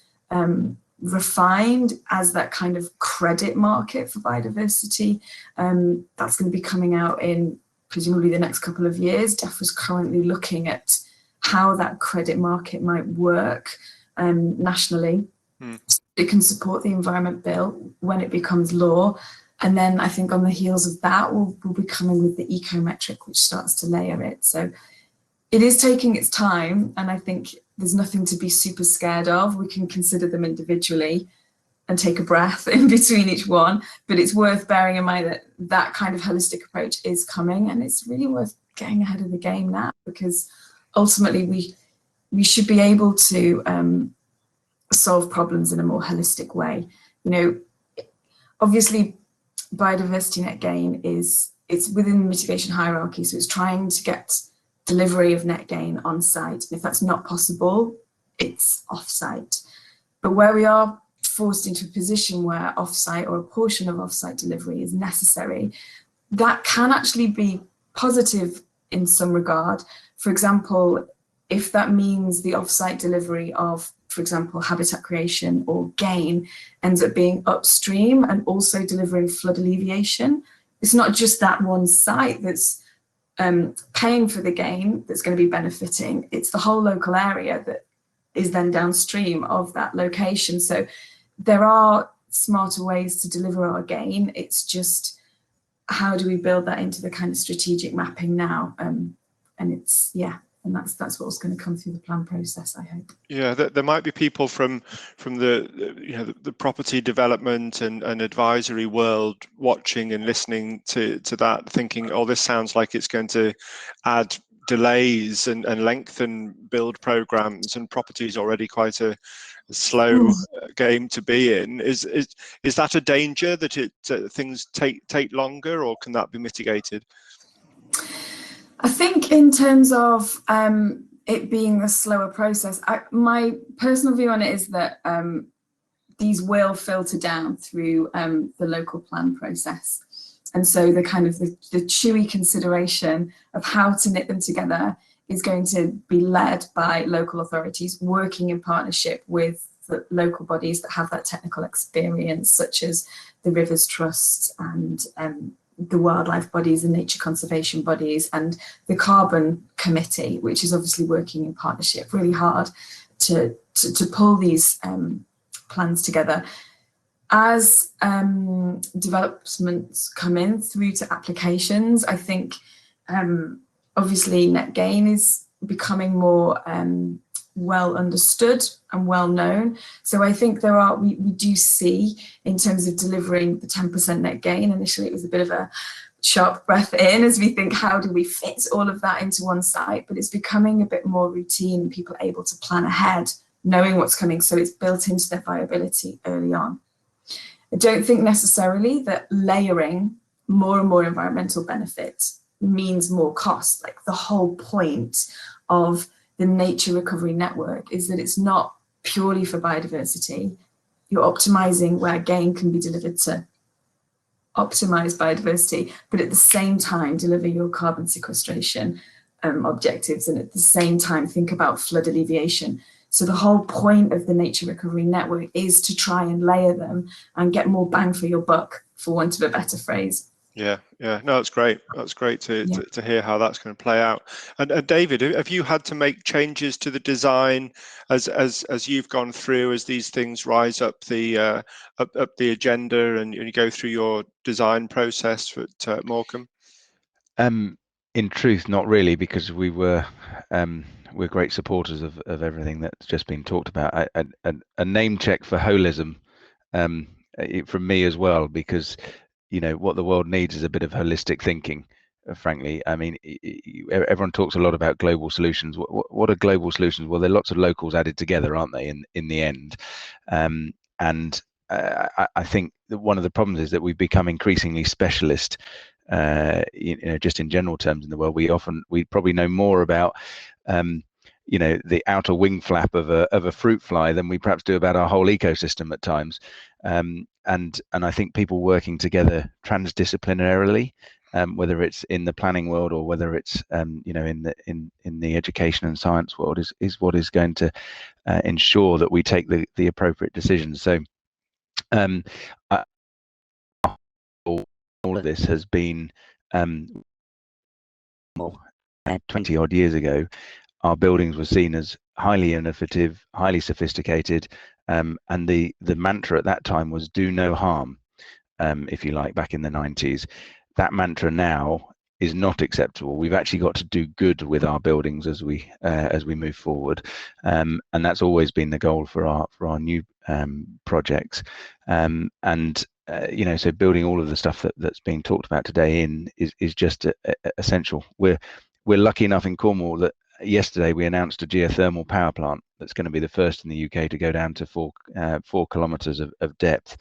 refined as that kind of credit market for biodiversity. That's going to be coming out in presumably the next couple of years. DEF is currently looking at how that credit market might work nationally. So it can support the Environment Bill when it becomes law. And then I think on the heels of that, we'll be coming with the eco metric, which starts to layer it. So it is taking its time, and I think there's nothing to be super scared of. We can consider them individually and take a breath in between each one, but it's worth bearing in mind that that kind of holistic approach is coming, and it's really worth getting ahead of the game now, because ultimately we should be able to solve problems in a more holistic way. You know, obviously biodiversity net gain it's within the mitigation hierarchy, so it's trying to get delivery of net gain on site. And if that's not possible, it's off site. But where we are forced into a position where off site or a portion of off site delivery is necessary, that can actually be positive in some regard. For example, if that means the off site delivery of, for example, habitat creation or gain ends up being upstream and also delivering flood alleviation, it's not just that one site that's paying for the gain that's going to be benefiting, it's the whole local area that is then downstream of that location. So there are smarter ways to deliver our gain. It's just, how do we build that into the kind of strategic mapping now? And it's, yeah, and that's what's going to come through the plan process, I hope. Yeah, there might be people from the property development and advisory world watching and listening to that, thinking, oh, this sounds like it's going to add delays and lengthen build programs, and property is already quite a slow game to be in. Is that a danger, that things take longer, or can that be mitigated? I think in terms of it being a slower process, my personal view on it is that these will filter down through the local plan process. And so the kind of the chewy consideration of how to knit them together is going to be led by local authorities working in partnership with the local bodies that have that technical experience, such as the Rivers Trust and the wildlife bodies, the nature conservation bodies, and the Carbon Committee, which is obviously working in partnership really hard to pull these plans together. As developments come in through to applications, I think obviously net gain is becoming more well understood and well known. So I think we do see, in terms of delivering the 10% net gain, initially it was a bit of a sharp breath in as we think, how do we fit all of that into one site? But it's becoming a bit more routine, and people are able to plan ahead, knowing what's coming, so it's built into their viability early on. I don't think necessarily that layering more and more environmental benefits means more cost. Like, the whole point of the nature recovery network is that it's not purely for biodiversity. You're optimizing where gain can be delivered to optimize biodiversity, but at the same time deliver your carbon sequestration objectives, and at the same time think about flood alleviation. So the whole point of the nature recovery network is to try and layer them and get more bang for your buck, for want of a better phrase. Yeah, no, that's great. That's great to hear how that's going to play out. And David, have you had to make changes to the design as you've gone through, as these things rise up the agenda, and you go through your design process at Morecambe? In truth, not really, because we're great supporters of everything that's just been talked about. A name check for holism from me as well, because what the world needs is a bit of holistic thinking, frankly. I mean, everyone talks a lot about global solutions. What are global solutions? Well, there are lots of locals added together, aren't they, in the end? And I think that one of the problems is that we've become increasingly specialist, just in general terms in the world. We probably know more about the outer wing flap of a fruit fly than we perhaps do about our whole ecosystem at times. And I think people working together transdisciplinarily, whether it's in the planning world or whether it's in the education and science world, is what is going to ensure that we take the appropriate decisions. So all of this has been 20 odd years ago. Our buildings were seen as highly innovative, highly sophisticated, and the mantra at that time was "do no harm," if you like, back in the 90s. That mantra now is not acceptable. We've actually got to do good with our buildings as we move forward, and that's always been the goal for our new projects. So building all of the stuff that's being talked about today is just essential. We're lucky enough in Cornwall that yesterday we announced a geothermal power plant that's going to be the first in the UK to go down to 4 kilometres of depth.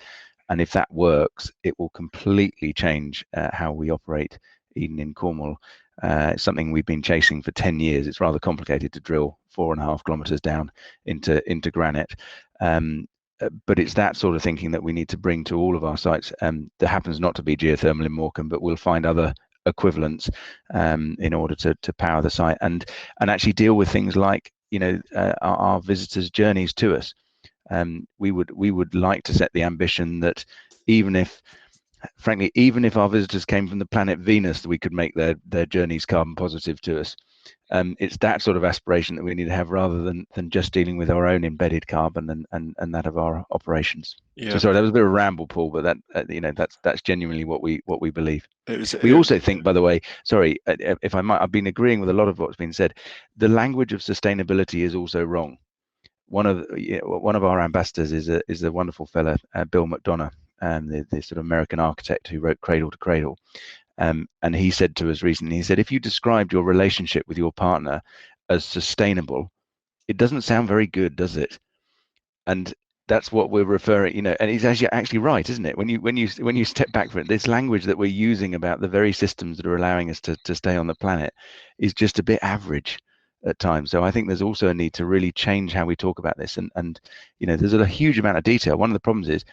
And if that works, it will completely change how we operate even in Cornwall. It's something we've been chasing for 10 years. It's rather complicated to drill 4.5 kilometres down into granite. But it's that sort of thinking that we need to bring to all of our sites. There happens not to be geothermal in Morecambe, but we'll find other equivalents in order to power the site and actually deal with things like our visitors' journeys to us. We would like to set the ambition that even if our visitors came from the planet Venus, we could make their journeys carbon positive to us. It's that sort of aspiration that we need to have, rather than just dealing with our own embedded carbon and that of our operations. Yeah. So sorry, that was a bit of a ramble, Paul, but that's genuinely what we believe. We also think, by the way, sorry, if I might, I've been agreeing with a lot of what's been said. The language of sustainability is also wrong. One of our ambassadors is a wonderful fella, Bill McDonough, the sort of American architect who wrote Cradle to Cradle. And he said to us recently, he said, if you described your relationship with your partner as sustainable, it doesn't sound very good, does it? And that's what we're referring, and he's actually right, isn't it? When you step back from it, this language that we're using about the very systems that are allowing us to stay on the planet is just a bit average at times. So I think there's also a need to really change how we talk about this. And there's a huge amount of detail. One of the problems is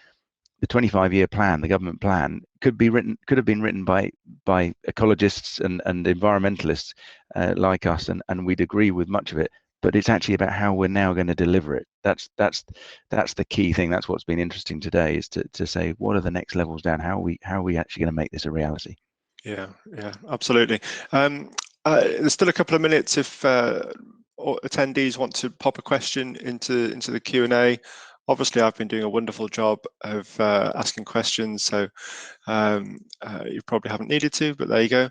the 25-year plan, the government plan, could have been written by ecologists and environmentalists like us, and we'd agree with much of it. But it's actually about how we're now going to deliver it. That's the key thing. That's what's been interesting today, is to say, what are the next levels down? How are we actually going to make this a reality? Yeah, absolutely. There's still a couple of minutes if attendees want to pop a question into the Q&A. Obviously, I've been doing a wonderful job of asking questions, so you probably haven't needed to, but there you go.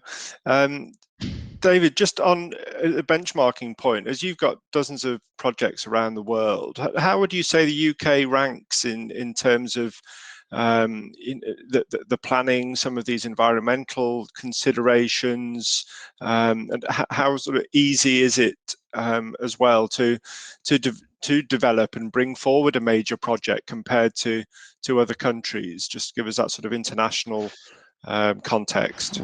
David, just on a benchmarking point, as you've got dozens of projects around the world, how would you say the UK ranks in terms of the planning, some of these environmental considerations, and how sort of easy is it as well to develop and bring forward a major project compared to other countries? Just give us that sort of international context.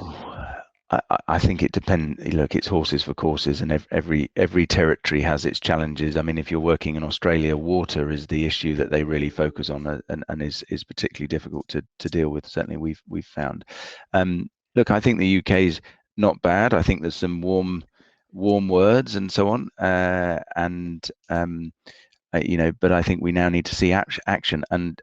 I think it depends. Look, it's horses for courses, and every territory has its challenges. I mean, if you're working in Australia, water is the issue that they really focus on, and is particularly difficult to deal with. Certainly, we've found. Look, I think the UK's not bad. I think there's some warm words and so on, but I think we now need to see action, and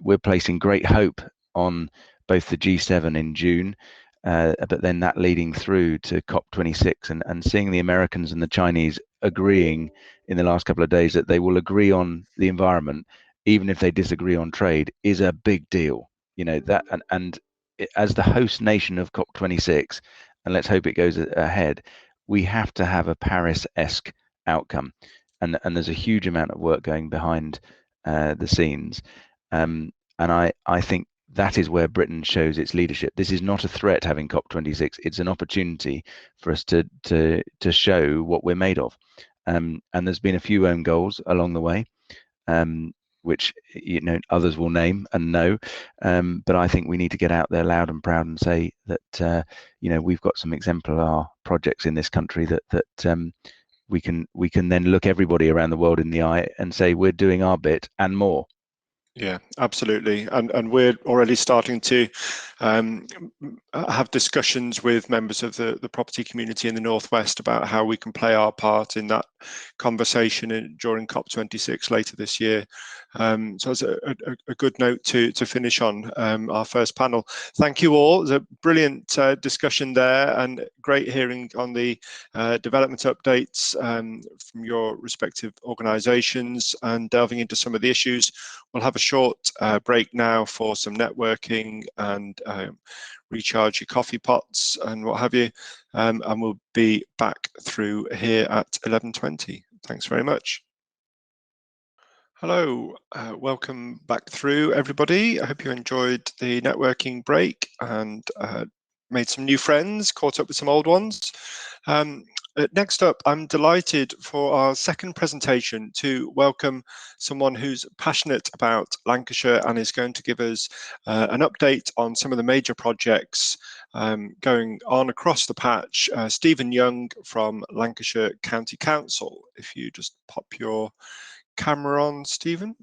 we're placing great hope on both the G7 in June. But then that leading through to COP26 and seeing the Americans and the Chinese agreeing in the last couple of days that they will agree on the environment, even if they disagree on trade, is a big deal. And as the host nation of COP26, and let's hope it goes ahead, we have to have a Paris-esque outcome. And there's a huge amount of work going behind the scenes. And I think that is where Britain shows its leadership. This is not a threat, having COP26. It's an opportunity for us to show what we're made of. And there's been a few own goals along the way, which others will name and know. But I think we need to get out there loud and proud and say that we've got some exemplar projects in this country that we can then look everybody around the world in the eye and say we're doing our bit and more. Yeah, absolutely. And we're already starting to have discussions with members of the property community in the Northwest about how we can play our part in that conversation during COP26 later this year. So it's a good note to finish on our first panel. Thank you all. It was a brilliant discussion there, and great hearing on the development updates from your respective organisations and delving into some of the issues. We'll have a short break now for some networking and recharge your coffee pots and what have you, and we'll be back through here at 11:20. Thanks very much. Hello, welcome back through, everybody. I hope you enjoyed the networking break and made some new friends, caught up with some old ones. Next up, I'm delighted for our second presentation to welcome someone who's passionate about Lancashire and is going to give us an update on some of the major projects going on across the patch. Stephen Young from Lancashire County Council. If you just pop your camera on, Stephen.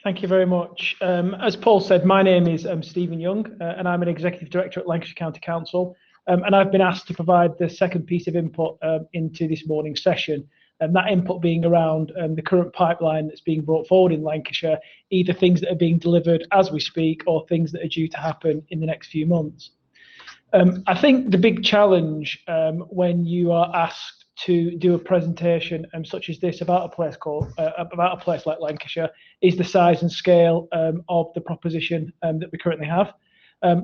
Thank you very much. As Paul said, my name is Stephen Young, and I'm an Executive Director at Lancashire County Council. And I've been asked to provide the second piece of input into this morning's session, and that input being around the current pipeline that's being brought forward in Lancashire, either things that are being delivered as we speak or things that are due to happen in the next few months. I think the big challenge when you are asked to do a presentation such as this about a place like Lancashire is the size and scale of the proposition that we currently have.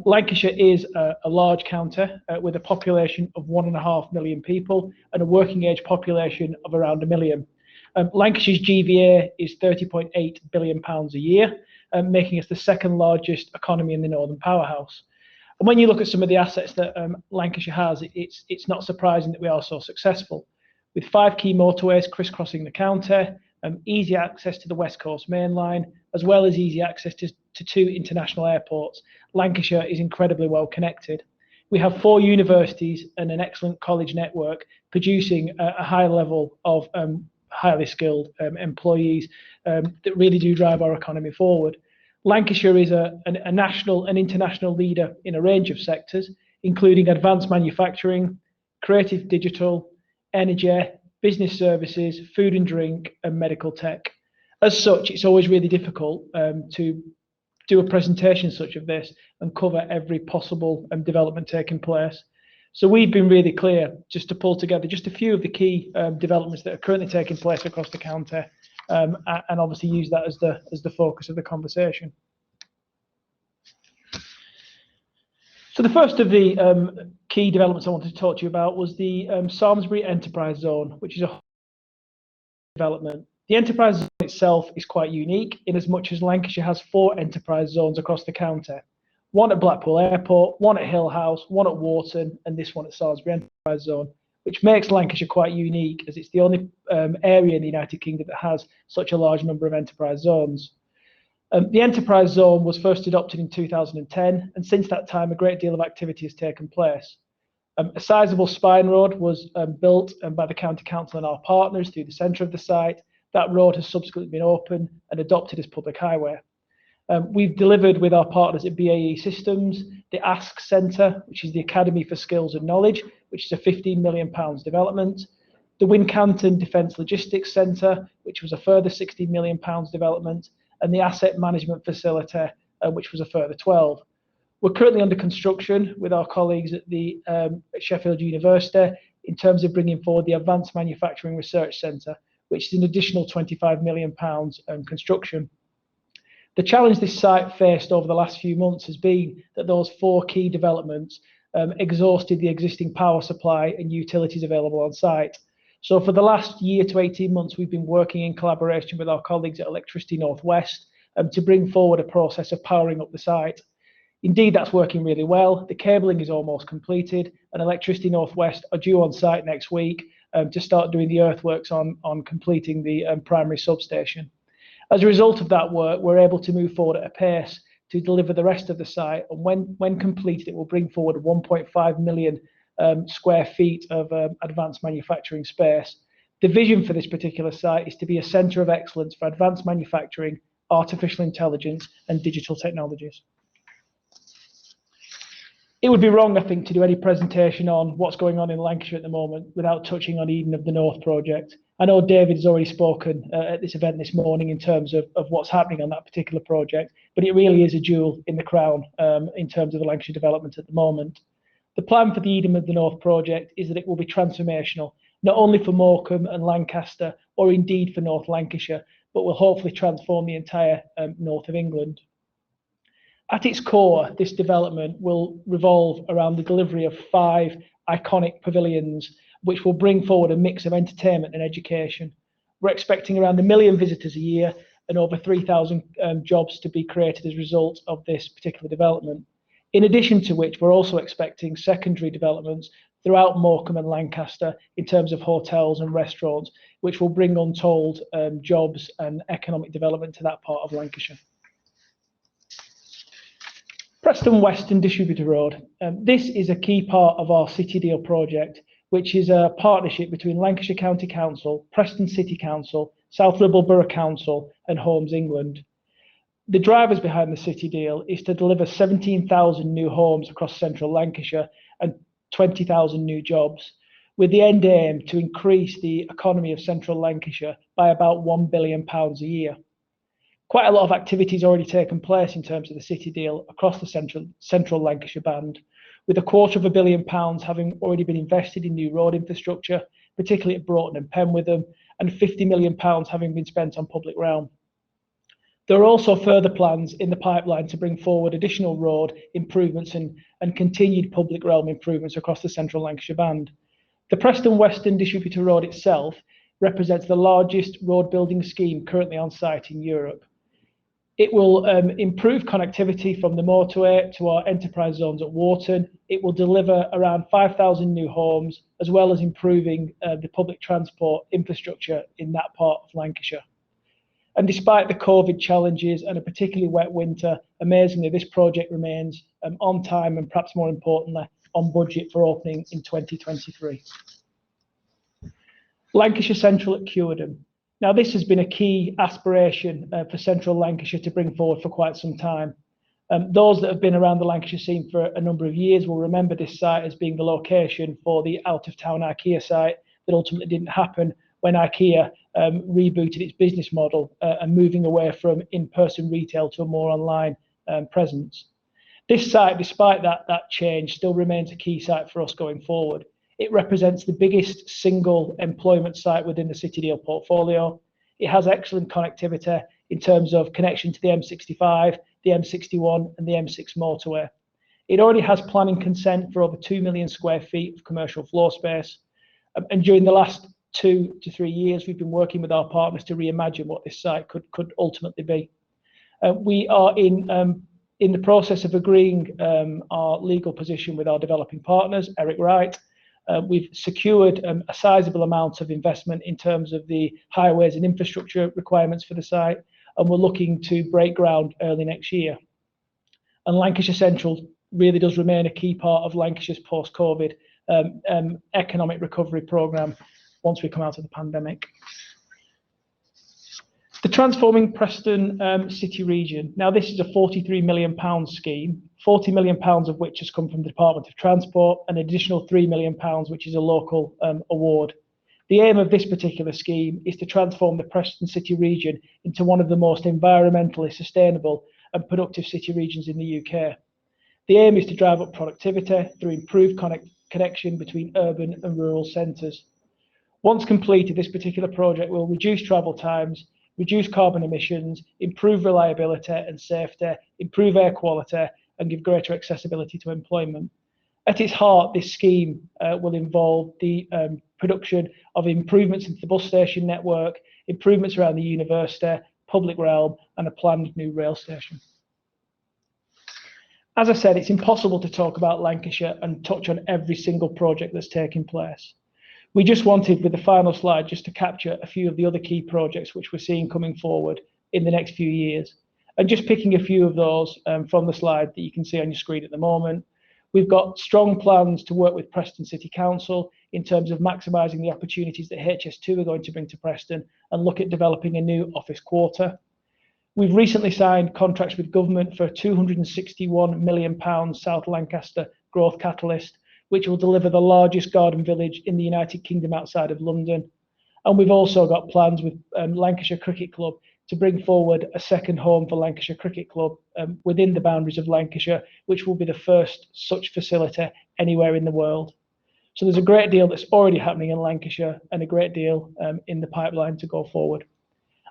Lancashire is a large county with a population of 1.5 million people and a working age population of around 1 million. Lancashire's GVA is £30.8 billion a year, making us the second largest economy in the Northern Powerhouse. And when you look at some of the assets that Lancashire has, it's not surprising that we are so successful. With 5 key motorways crisscrossing the county, easy access to the West Coast Main Line, as well as easy access to 2 international airports, Lancashire is incredibly well connected. We have 4 universities and an excellent college network producing a high level of highly skilled employees that really do drive our economy forward. Lancashire is a national and international leader in a range of sectors, including advanced manufacturing, creative digital, energy, business services, food and drink, and medical tech. As such, it's always really difficult to do a presentation such as this and cover every possible development taking place. So we've been really clear just to pull together just a few of the key developments that are currently taking place across the county, and obviously use that as the focus of the conversation. So the first of the key developments I wanted to talk to you about was the Samlesbury Enterprise Zone, which is a development. The enterprise zone itself is quite unique in as much as Lancashire has 4 enterprise zones across the county. One at Blackpool Airport, one at Hill House, one at Wharton, and this one at Salisbury Enterprise Zone, which makes Lancashire quite unique as it's the only area in the United Kingdom that has such a large number of enterprise zones. The enterprise zone was first adopted in 2010, and since that time a great deal of activity has taken place. A sizable spine road was built by the County Council and our partners through the centre of the site. That road has subsequently been opened and adopted as public highway. We've delivered with our partners at BAE Systems the ASK Centre, which is the Academy for Skills and Knowledge, which is a £15 million development. The Wincanton Defence Logistics Centre, which was a further £16 million development, and the Asset Management Facility, which was a further 12. We're currently under construction with our colleagues at the at Sheffield University in terms of bringing forward the Advanced Manufacturing Research Centre, which is an additional £25 million construction. The challenge this site faced over the last few months has been that those 4 key developments exhausted the existing power supply and utilities available on site. So for the last year to 18 months, we've been working in collaboration with our colleagues at Electricity North West to bring forward a process of powering up the site. Indeed, that's working really well. The cabling is almost completed, and Electricity North West are due on site next week to start doing the earthworks on completing the primary substation. As a result of that work, we're able to move forward at a pace to deliver the rest of the site, and when completed, it will bring forward 1.5 million square feet of advanced manufacturing space. The vision for this particular site is to be a centre of excellence for advanced manufacturing, artificial intelligence, and digital technologies. It would be wrong, I think, to do any presentation on what's going on in Lancashire at the moment without touching on Eden of the North project. I know David has already spoken at this event this morning in terms of what's happening on that particular project, but it really is a jewel in the crown in terms of the Lancashire development at the moment. The plan for the Eden of the North project is that it will be transformational, not only for Morecambe and Lancaster, or indeed for North Lancashire, but will hopefully transform the entire north of England. At its core, this development will revolve around the delivery of 5 iconic pavilions, which will bring forward a mix of entertainment and education. We're expecting around 1 million visitors a year and over 3,000 jobs to be created as a result of this particular development. In addition to which, we're also expecting secondary developments throughout Morecambe and Lancaster in terms of hotels and restaurants, which will bring untold jobs and economic development to that part of Lancashire. Preston Western Distributor Road. This is a key part of our City Deal project, which is a partnership between Lancashire County Council, Preston City Council, South Ribble Borough Council, and Homes England. The drivers behind the City Deal is to deliver 17,000 new homes across central Lancashire and 20,000 new jobs, with the end aim to increase the economy of central Lancashire by about £1 billion a year. Quite a lot of activity has already taken place in terms of the City Deal across the central Lancashire band, with £250 million having already been invested in new road infrastructure, particularly at Broughton and Penwitham, and £50 million having been spent on public realm. There are also further plans in the pipeline to bring forward additional road improvements and continued public realm improvements across the central Lancashire band. The Preston Western Distributor Road itself represents the largest road building scheme currently on site in Europe. It will improve connectivity from the motorway to our enterprise zones at Wharton. It will deliver around 5,000 new homes, as well as improving the public transport infrastructure in that part of Lancashire. And despite the COVID challenges and a particularly wet winter, amazingly, this project remains on time and perhaps more importantly, on budget for opening in 2023. Lancashire Central at Cuerdon. Now, this has been a key aspiration for Central Lancashire to bring forward for quite some time. Those that have been around the Lancashire scene for a number of years will remember this site as being the location for the out-of-town IKEA site that ultimately didn't happen when IKEA rebooted its business model and moving away from in-person retail to a more online presence. This site, despite that change, still remains a key site for us going forward. It represents the biggest single employment site within the City Deal portfolio. It has excellent connectivity in terms of connection to the M65, the M61 and the M6 motorway. It already has planning consent for over 2 million square feet of commercial floor space. And during the last 2 to 3 years, we've been working with our partners to reimagine what this site could ultimately be. We are in the process of agreeing our legal position with our developing partners, Eric Wright. We've secured a sizable amount of investment in terms of the highways and infrastructure requirements for the site, and we're looking to break ground early next year. And Lancashire Central really does remain a key part of Lancashire's post-COVID economic recovery programme once we come out of the pandemic. The Transforming Preston City Region. Now, this is a £43 million scheme, £40 million of which has come from the Department of Transport, and an additional £3 million, which is a local award. The aim of this particular scheme is to transform the Preston City Region into one of the most environmentally sustainable and productive city regions in the UK. The aim is to drive up productivity through improved connection between urban and rural centres. Once completed, this particular project will reduce travel times, reduce carbon emissions, improve reliability and safety, improve air quality, and give greater accessibility to employment. At its heart, this scheme will involve the production of improvements into the bus station network, improvements around the university, public realm, and a planned new rail station. As I said, it's impossible to talk about Lancashire and touch on every single project that's taking place. We just wanted, with the final slide, just to capture a few of the other key projects which we're seeing coming forward in the next few years. And just picking a few of those from the slide that you can see on your screen at the moment. We've got strong plans to work with Preston City Council in terms of maximising the opportunities that HS2 are going to bring to Preston and look at developing a new office quarter. We've recently signed contracts with government for a £261 million South Lancaster growth catalyst, which will deliver the largest garden village in the United Kingdom outside of London. And we've also got plans with Lancashire Cricket Club to bring forward a second home for Lancashire Cricket Club within the boundaries of Lancashire, which will be the first such facility anywhere in the world. So there's a great deal that's already happening in Lancashire and a great deal in the pipeline to go forward.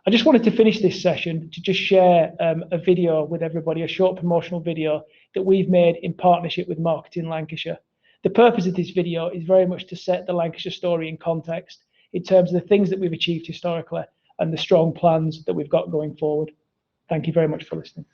I just wanted to finish this session to just share a video with everybody, a short promotional video that we've made in partnership with Marketing Lancashire. The purpose of this video is very much to set the Lancashire story in context in terms of the things that we've achieved historically and the strong plans that we've got going forward. Thank you very much for listening.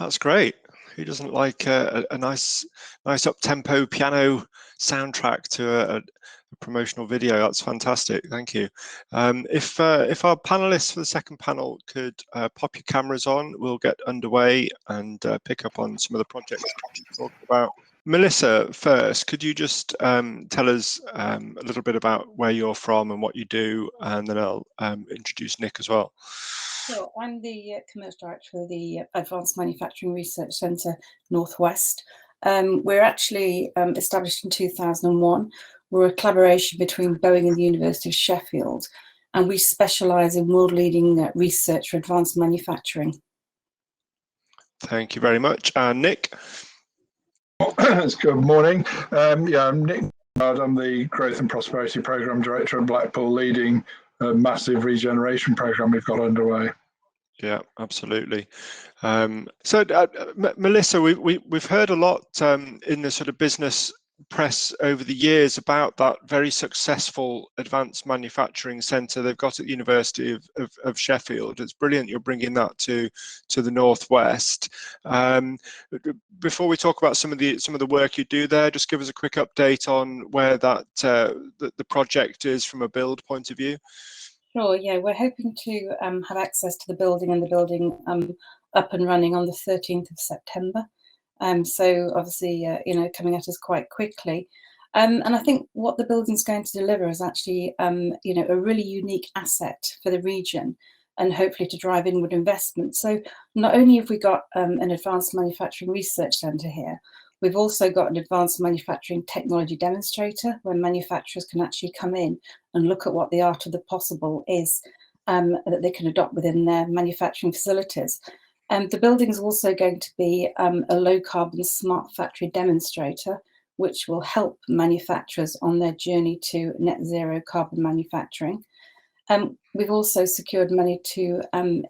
That's great. Who doesn't like a nice up-tempo piano soundtrack to a promotional video? That's fantastic. Thank you. If our panelists for the second panel could pop your cameras on, we'll get underway and pick up on some of the projects we're talking about. Melissa, first, could you just tell us a little bit about where you're from and what you do, and then I'll introduce Nick as well. Sure, I'm the Commercial Director for the Advanced Manufacturing Research Centre Northwest. We're actually established in 2001. We're a collaboration between Boeing and the University of Sheffield, and we specialise in world-leading research for advanced manufacturing. Thank you very much. And Nick? Good morning. Yeah, I'm Nick. I'm the Growth and Prosperity Programme Director at Blackpool, leading a massive regeneration programme we've got underway. Yeah, absolutely. So, Melissa, we've heard a lot in the sort of business press over the years about that very successful advanced manufacturing centre they've got at the University of Sheffield. It's brilliant you're bringing that to the Northwest. Before we talk about some of the work you do there, just give us a quick update on where that the project is from a build point of view. Sure, yeah, we're hoping to have access to the building and the building up and running on the 13th of September. So obviously, coming at us quite quickly. And I think what the building's going to deliver is actually, a really unique asset for the region and hopefully to drive inward investment. So not only have we got an advanced manufacturing research centre here, we've also got an advanced manufacturing technology demonstrator where manufacturers can actually come in and look at what the art of the possible is that they can adopt within their manufacturing facilities. The building is also going to be a low carbon smart factory demonstrator, which will help manufacturers on their journey to net zero carbon manufacturing. We've also secured money to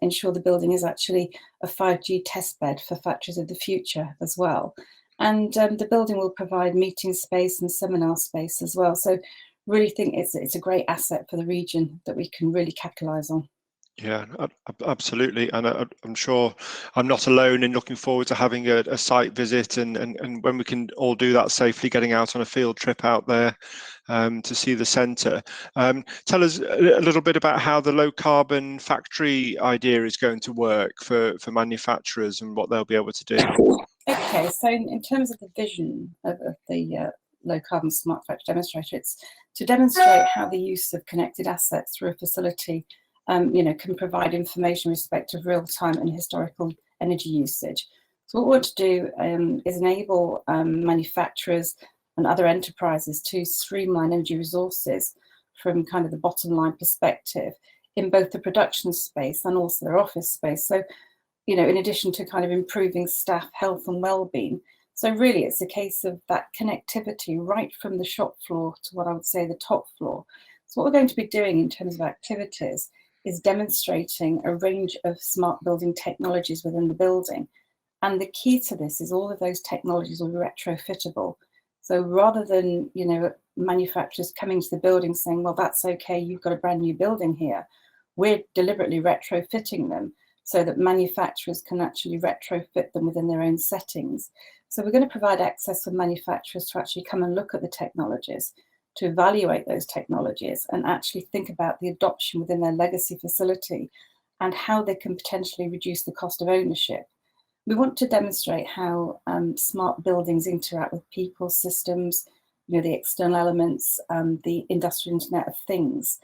ensure the building is actually a 5G test bed for factories of the future as well. And the building will provide meeting space and seminar space as well. So really think it's a great asset for the region that we can really capitalise on. Yeah, absolutely. And I'm sure I'm not alone in looking forward to having a site visit and when we can all do that safely, getting out on a field trip out there to see the centre. Tell us a little bit about how the low carbon factory idea is going to work for manufacturers and what they'll be able to do. Okay, so in terms of the vision of the low carbon smart factory demonstrator, it's to demonstrate how the use of connected assets through a facility can provide information in respect of real-time and historical energy usage. So what we want to do is enable manufacturers and other enterprises to streamline energy resources from kind of the bottom line perspective in both the production space and also their office space. So, in addition to kind of improving staff health and well-being. So really it's a case of that connectivity right from the shop floor to what I would say the top floor. So what we're going to be doing in terms of activities is demonstrating a range of smart building technologies within the building. And the key to this is all of those technologies will be retrofittable. So rather than, manufacturers coming to the building saying, well, that's okay, you've got a brand new building here, we're deliberately retrofitting them so that manufacturers can actually retrofit them within their own settings. So we're going to provide access for manufacturers to actually come and look at the technologies, to evaluate those technologies and actually think about the adoption within their legacy facility and how they can potentially reduce the cost of ownership. We want to demonstrate how smart buildings interact with people, systems, the external elements, the industrial Internet of Things,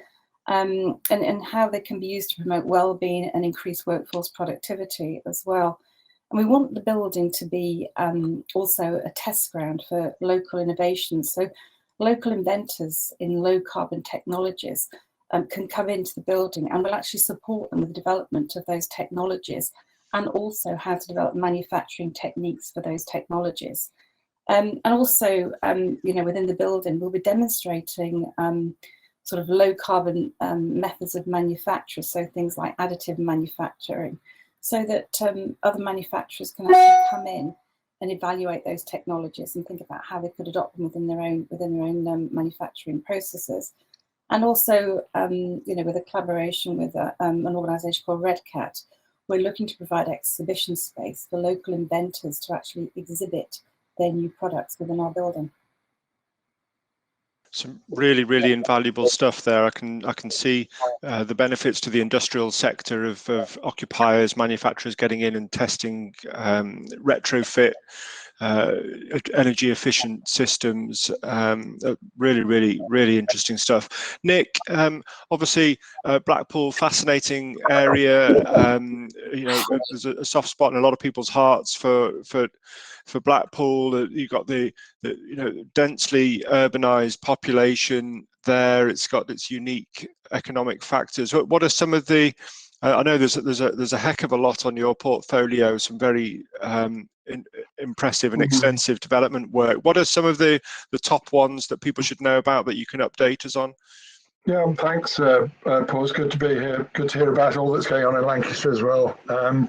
and how they can be used to promote well-being and increase workforce productivity as well. And we want the building to be also a test ground for local innovations. So local inventors in low carbon technologies can come into the building and we'll actually support them with the development of those technologies and also how to develop manufacturing techniques for those technologies. And also, within the building, we'll be demonstrating sort of low carbon methods of manufacture, so things like additive manufacturing, so that other manufacturers can actually come in and evaluate those technologies and think about how they could adopt them within their own manufacturing processes. And also, with a collaboration with an organisation called Red Cat, we're looking to provide exhibition space for local inventors to actually exhibit their new products within our building. Some really, really invaluable stuff there. I can see the benefits to the industrial sector of occupiers, manufacturers getting in and testing retrofit energy efficient systems. Really, really, really interesting stuff. Nick, obviously Blackpool, fascinating area. You know, there's a soft spot in a lot of people's hearts for Blackpool. You've got the you know, densely urbanized population there. It's got its unique economic factors. What are some of the I know there's a heck of a lot on your portfolio, some very impressive and extensive development work. What are some of the top ones that people should know about that you can update us on? Yeah, thanks, Paul. It's good to be here. Good to hear about all that's going on in Lancashire as well. We're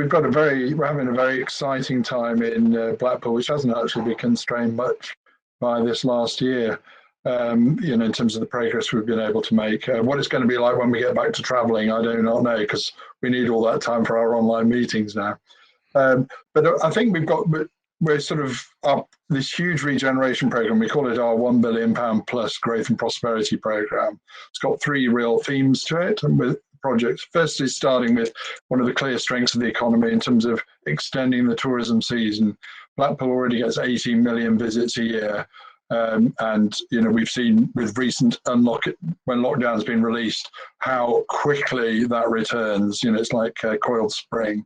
having a very exciting time in Blackpool, which hasn't actually been constrained much by this last year. You know, in terms of the progress we've been able to make. What it's going to be like when we get back to travelling, I do not know, because we need all that time for our online meetings now. But I think we're sort of up this huge regeneration programme. We call it our £1 billion plus growth and prosperity programme. It's got three real themes to it, and with projects. First is starting with one of the clear strengths of the economy in terms of extending the tourism season. Blackpool already gets 18 million visits a year. And you know, we've seen with recent when lockdown's been released, how quickly that returns. You know, it's like a coiled spring.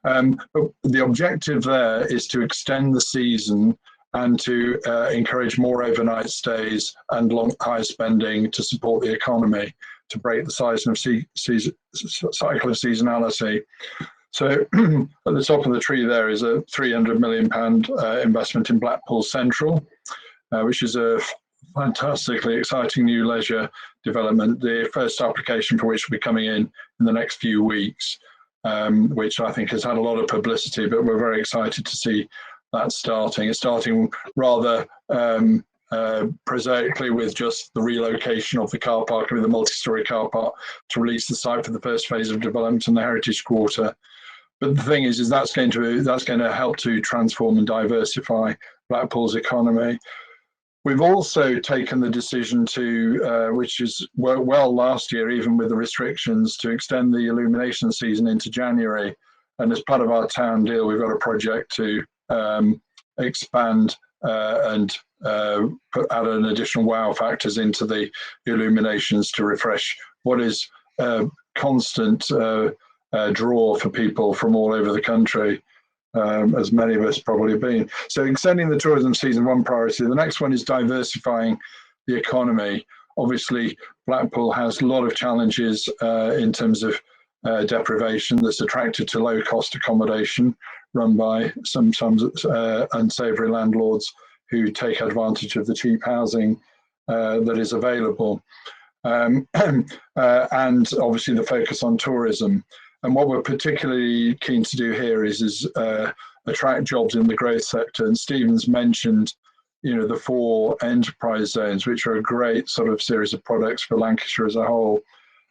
But the objective there is to extend the season and to encourage more overnight stays and high spending to support the economy, to break the cycle of seasonality. So at the top of the tree there is a £300 million investment in Blackpool Central, which is a fantastically exciting new leisure development, the first application for which will be coming in the next few weeks, which I think has had a lot of publicity, but we're very excited to see that starting. It's starting rather prosaically with just the relocation of the car park, with a multi-storey car park, to release the site for the first phase of development in the Heritage Quarter. But the thing is that's going to help to transform and diversify Blackpool's economy. We've also taken the decision to, which is worked well last year, even with the restrictions, to extend the illumination season into January. And as part of our town deal, we've got a project to expand and add an additional wow factors into the illuminations to refresh what is a constant draw for people from all over the country. As many of us probably have been. So extending the tourism season, one priority. The next one is diversifying the economy. Obviously, Blackpool has a lot of challenges in terms of deprivation that's attracted to low-cost accommodation run by some unsavoury landlords who take advantage of the cheap housing that is available. And obviously the focus on tourism. And what we're particularly keen to do here is attract jobs in the growth sector. And Stephen's mentioned, you know, the 4 enterprise zones, which are a great sort of series of products for Lancashire as a whole.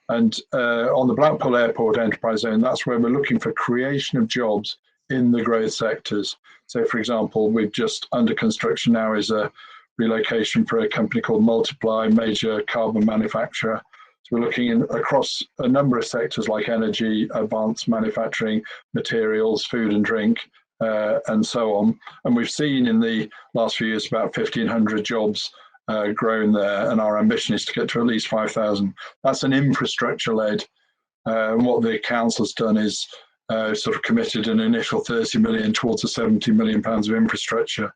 And on the Blackpool Airport enterprise zone, that's where we're looking for creation of jobs in the growth sectors. So, for example, we've just under construction now is a relocation for a company called Multiply, major carbon manufacturer. So we're looking across a number of sectors like energy, advanced manufacturing, materials, food and drink, and so on. And we've seen in the last few years about 1,500 jobs grown there, and our ambition is to get to at least 5,000. That's an infrastructure-led. And what the council's done is sort of committed an initial 30 million towards the 70 million pounds of infrastructure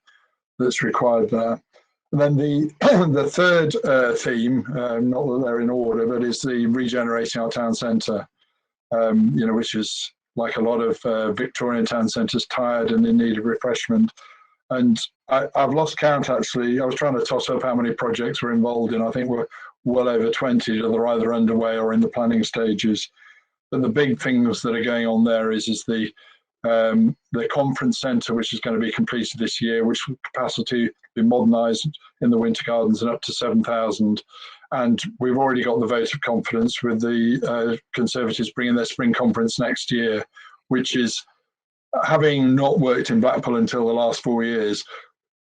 that's required there. And then the third theme, not that they're in order, but is the regenerating our town centre, you know, which is like a lot of Victorian town centres, tired and in need of refreshment. And I've lost count, actually. I was trying to toss up how many projects we're involved in. I think we're well over 20 that are either underway or in the planning stages. But the big things that are going on there is the the conference centre, which is going to be completed this year, which capacity be modernised in the Winter Gardens and up to 7,000. And we've already got the vote of confidence with the Conservatives bringing their spring conference next year, which is, having not worked in Blackpool until the last 4 years,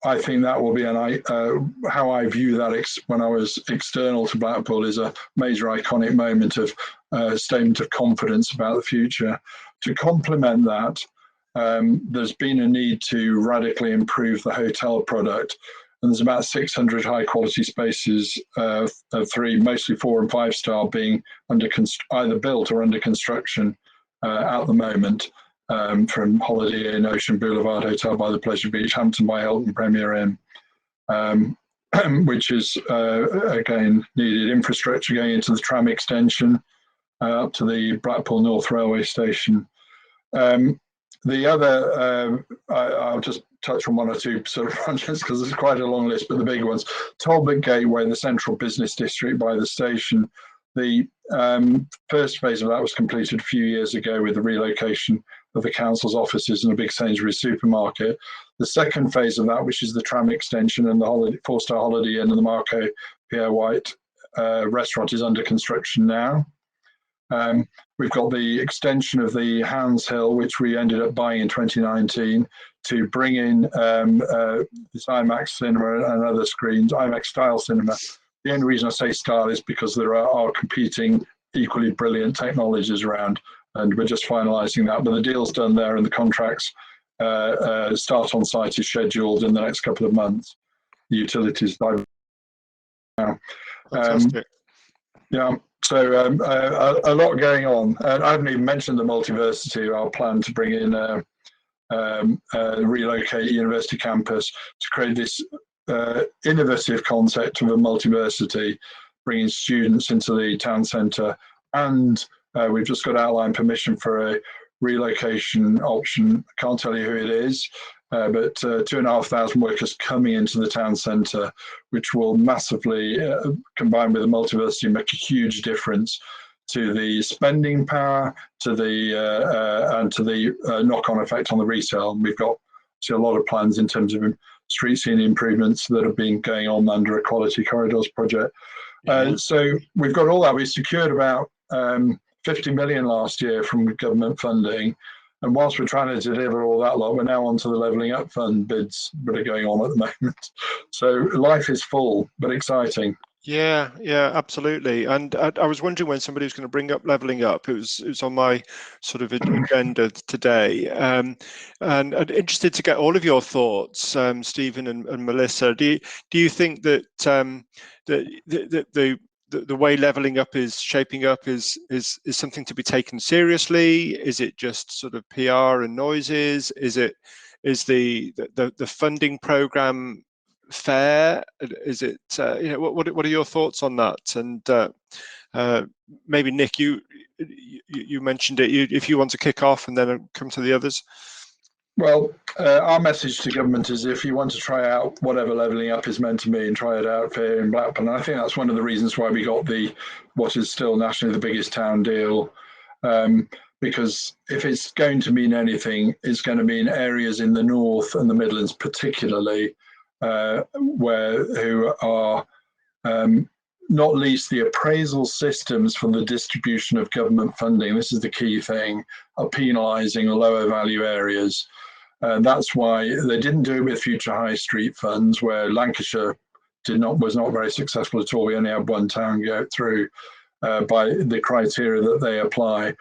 I think that will be how I view that when I was external to Blackpool is a major iconic moment of statement of confidence about the future. To complement that, there's been a need to radically improve the hotel product. And there's about 600 high quality spaces, of 3, mostly 4 and 5 star, being either built or under construction at the moment. From Holiday Inn, Ocean Boulevard, Hotel by the Pleasure Beach, Hampton by Hilton, Premier Inn, which is again needed infrastructure going into the tram extension up to the Blackpool North Railway Station. The other, I'll just touch on 1 or 2 sort of projects because there's quite a long list, but the big ones: Talbot Gateway, the central business district by the station. The first phase of that was completed a few years ago with the relocation of the council's offices and a big Sainsbury's supermarket. The second phase of that, which is the tram extension and the 4-star Holiday Inn and the Marco Pierre White restaurant, is under construction now. We've got the extension of the Hands Hill, which we ended up buying in 2019 to bring in this IMAX cinema and other screens, IMAX style cinema. The only reason I say style is because there are competing equally brilliant technologies around, and we're just finalising that. But the deal's done there, and the contracts start on site is scheduled in the next couple of months. The utilities now. Fantastic. Yeah. So a lot going on. And I haven't even mentioned the multiversity. Our plan to bring in relocate university campus to create this innovative concept of a multiversity, bringing students into the town centre. And we've just got outline permission for a relocation option. I can't tell you who it is, but 2,500 workers coming into the town centre, which will massively, combined with the multiversity, make a huge difference to the spending power, to the and to the knock-on effect on the resale. And we've got a lot of plans in terms of street scene improvements that have been going on under a Quality Corridors project. So we've got all that. We secured about 50 million last year from government funding. And whilst we're trying to deliver all that lot, we're now onto the Levelling Up Fund bids that are going on at the moment. So life is full, but exciting. Yeah, absolutely. And I was wondering when somebody was going to bring up Levelling Up. It was on my sort of agenda today. And I'm interested to get all of your thoughts, Stephen and Melissa. Do you think that the way Levelling Up is shaping up is something to be taken seriously? Is it just sort of PR and noises? Is the funding programme fair? Is it what are your thoughts on that? And maybe Nick, you mentioned it. If you want to kick off, and then I'll come to the others. Well, our message to government is, if you want to try out whatever Levelling Up is meant to mean, try it out here in Blackpool. And I think that's one of the reasons why we got what is still nationally the biggest town deal. Because if it's going to mean anything, it's going to mean areas in the North and the Midlands particularly, who are not least the appraisal systems for the distribution of government funding. This is the key thing, are penalising lower value areas. That's why they didn't do it with future high street funds, where Lancashire was not very successful at all. We only had one town go through by the criteria that they apply.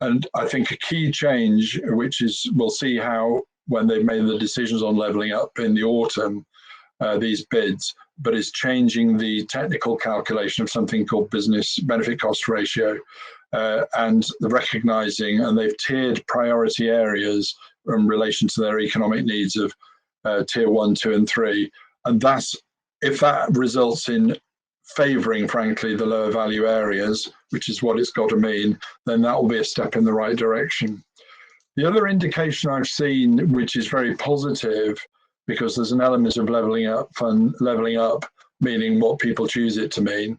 And I think a key change, which is, we'll see how when they've made the decisions on Levelling Up in the autumn, these bids, but is changing the technical calculation of something called business benefit cost ratio, and the recognising, and they've tiered priority areas in relation to their economic needs of tier 1, 2 and 3. And if that results in favouring, frankly, the lower value areas, which is what it's got to mean, then that will be a step in the right direction. The other indication I've seen, which is very positive, because there's an element of levelling up, meaning what people choose it to mean.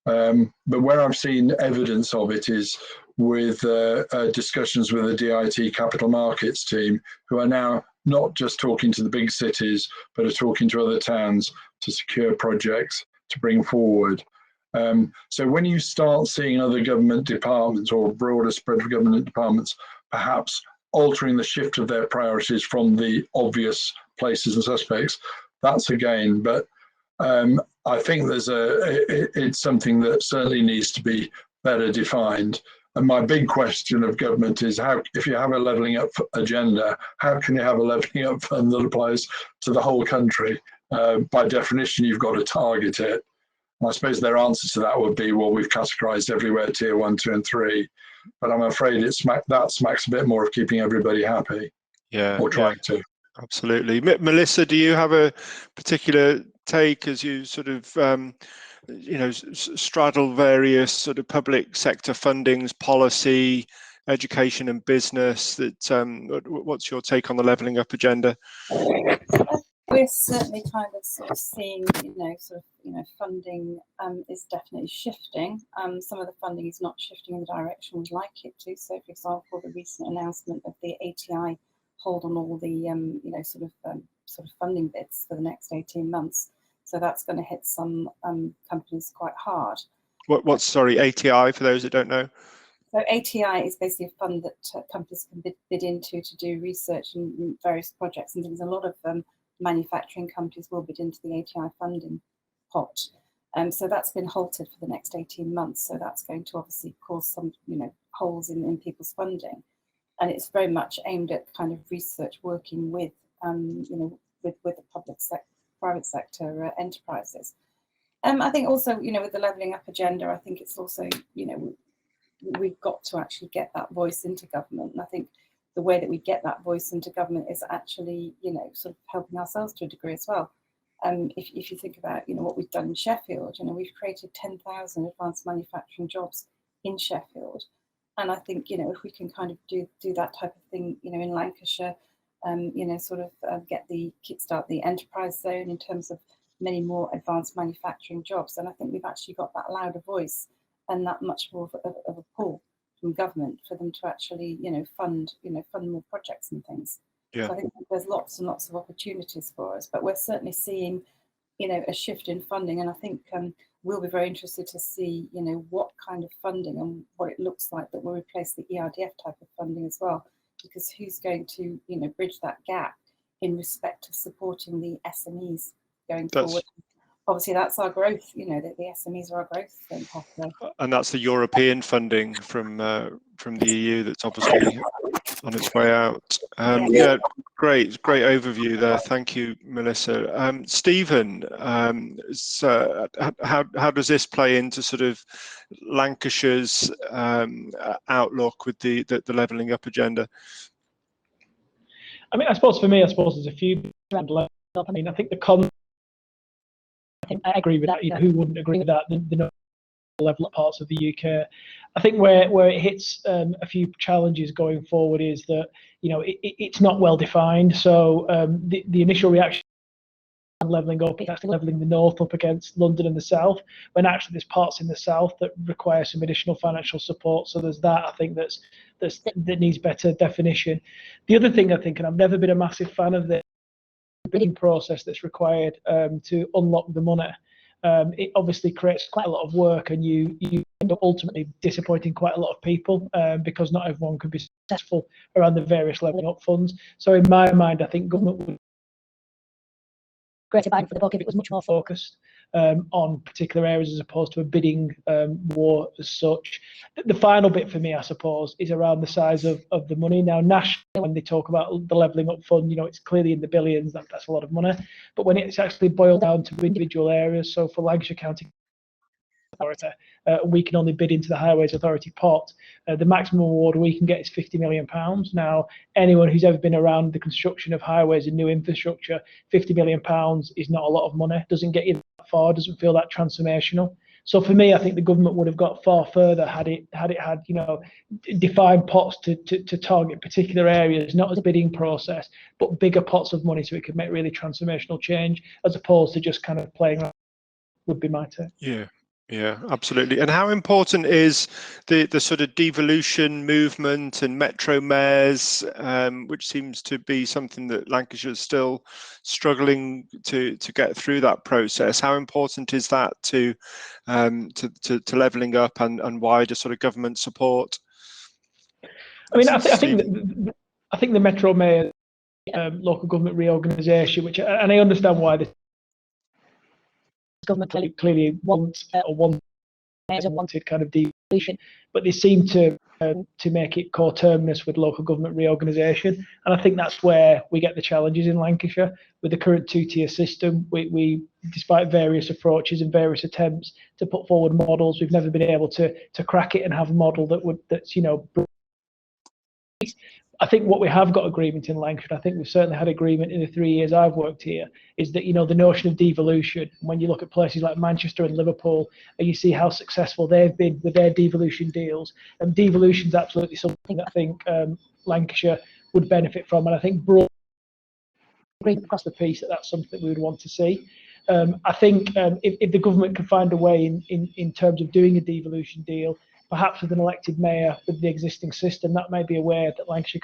But where I've seen evidence of it is with discussions with the DIT capital markets team, who are now not just talking to the big cities, but are talking to other towns to secure projects to bring forward. So when you start seeing other government departments or a broader spread of government departments perhaps altering the shift of their priorities from the obvious places and suspects, that's a gain. But I think it's something that certainly needs to be better defined. And my big question of government is, how, if you have a levelling up agenda, how can you have a levelling up fund that applies to the whole country? By definition, you've got to target it. And I suppose their answer to that would be, well, we've categorised everywhere tier 1, 2 and 3. But I'm afraid that smacks a bit more of keeping everybody happy. Yeah, or trying to. Absolutely. Melissa, do you have a particular take as you sort of straddle various sort of public sector fundings, policy, education and business? What's your take on the levelling up agenda? We're certainly kind of sort of seeing, funding is definitely shifting. Some of the funding is not shifting in the direction we'd like it to. So, for example, the recent announcement of the ATI hold on all the sort of funding bids for the next 18 months. So that's going to hit some companies quite hard. What's ATI for those that don't know? So ATI is basically a fund that companies can bid into to do research and various projects and things. A lot of manufacturing companies will bid into the ATI funding pot. So that's been halted for the next 18 months. So that's going to obviously cause some holes in people's funding. And it's very much aimed at kind of research working with with the private sector enterprises. I think also with the levelling up agenda, I think it's also we've got to actually get that voice into government. And I think the way that we get that voice into government is actually sort of helping ourselves to a degree as well. If you think about what we've done in Sheffield, we've created 10,000 advanced manufacturing jobs in Sheffield. And I think, if we can kind of do that type of thing, in Lancashire, kickstart the enterprise zone in terms of many more advanced manufacturing jobs. And I think we've actually got that louder voice and that much more of a pull from government for them to actually, fund more projects and things. Yeah. So I think there's lots and lots of opportunities for us, but we're certainly seeing, a shift in funding. And I think we'll be very interested to see, what kind of funding and what it looks like that will replace the ERDF type of funding as well, because who's going to, bridge that gap in respect of supporting the SMEs going forward. Obviously, that's our growth, the SMEs are our growth pathway. And that's the European funding from the EU that's obviously on its way out. Yeah, great overview there. Thank you, Melissa. Stephen, so how does this play into sort of Lancashire's outlook with the levelling up agenda? I mean, I suppose for me, there's a few around levelling up. I mean, I think I agree with that. Who wouldn't agree with that? The level up parts of the UK. I think where it hits a few challenges going forward is that it's not well defined. So the initial reaction levelling up is actually levelling the north up against London and the south, when actually there's parts in the south that require some additional financial support. So there's that. I think that needs better definition. The other thing I think, and I've never been a massive fan of the bidding process that's required to unlock the money. It obviously creates quite a lot of work, and you end up ultimately disappointing quite a lot of people because not everyone can be successful around the various levelling up funds. So in my mind, I think government would greater bang for the buck if it was much more focused on particular areas as opposed to a bidding war as such. The final bit for me, I suppose, is around the size of the money. Now, nationally, when they talk about the levelling up fund, it's clearly in the billions, that's a lot of money. But when it's actually boiled down to individual areas, so for Lancashire County Authority, we can only bid into the Highways Authority pot. The maximum award we can get is £50 million. Now, anyone who's ever been around the construction of highways and new infrastructure, £50 million is not a lot of money, doesn't get you that far, doesn't feel that transformational. So for me, I think the government would have got far further had it had defined pots to target particular areas, not as a bidding process, but bigger pots of money so it could make really transformational change, as opposed to just kind of playing around, would be my take. Yeah. Yeah, absolutely. And how important is the sort of devolution movement and metro mayors, which seems to be something that Lancashire is still struggling to get through that process? How important is that to levelling up and wider sort of government support? I mean, I think the metro mayor local government reorganisation, which, and I understand why the government clearly wants wanted kind of devolution, but they seem to make it coterminous with local government reorganisation, and I think that's where we get the challenges in Lancashire with the current two-tier system. We despite various approaches and various attempts to put forward models, we've never been able to crack it and have a model that's I think what we have got agreement in Lancashire, I think we've certainly had agreement in the 3 years I've worked here, is that, the notion of devolution, when you look at places like Manchester and Liverpool, and you see how successful they've been with their devolution deals, and devolution is absolutely something that I think Lancashire would benefit from, and I think broadly across the piece that's something we would want to see. I think if the government can find a way in terms of doing a devolution deal, perhaps with an elected mayor with the existing system, that may be a way that Lancashire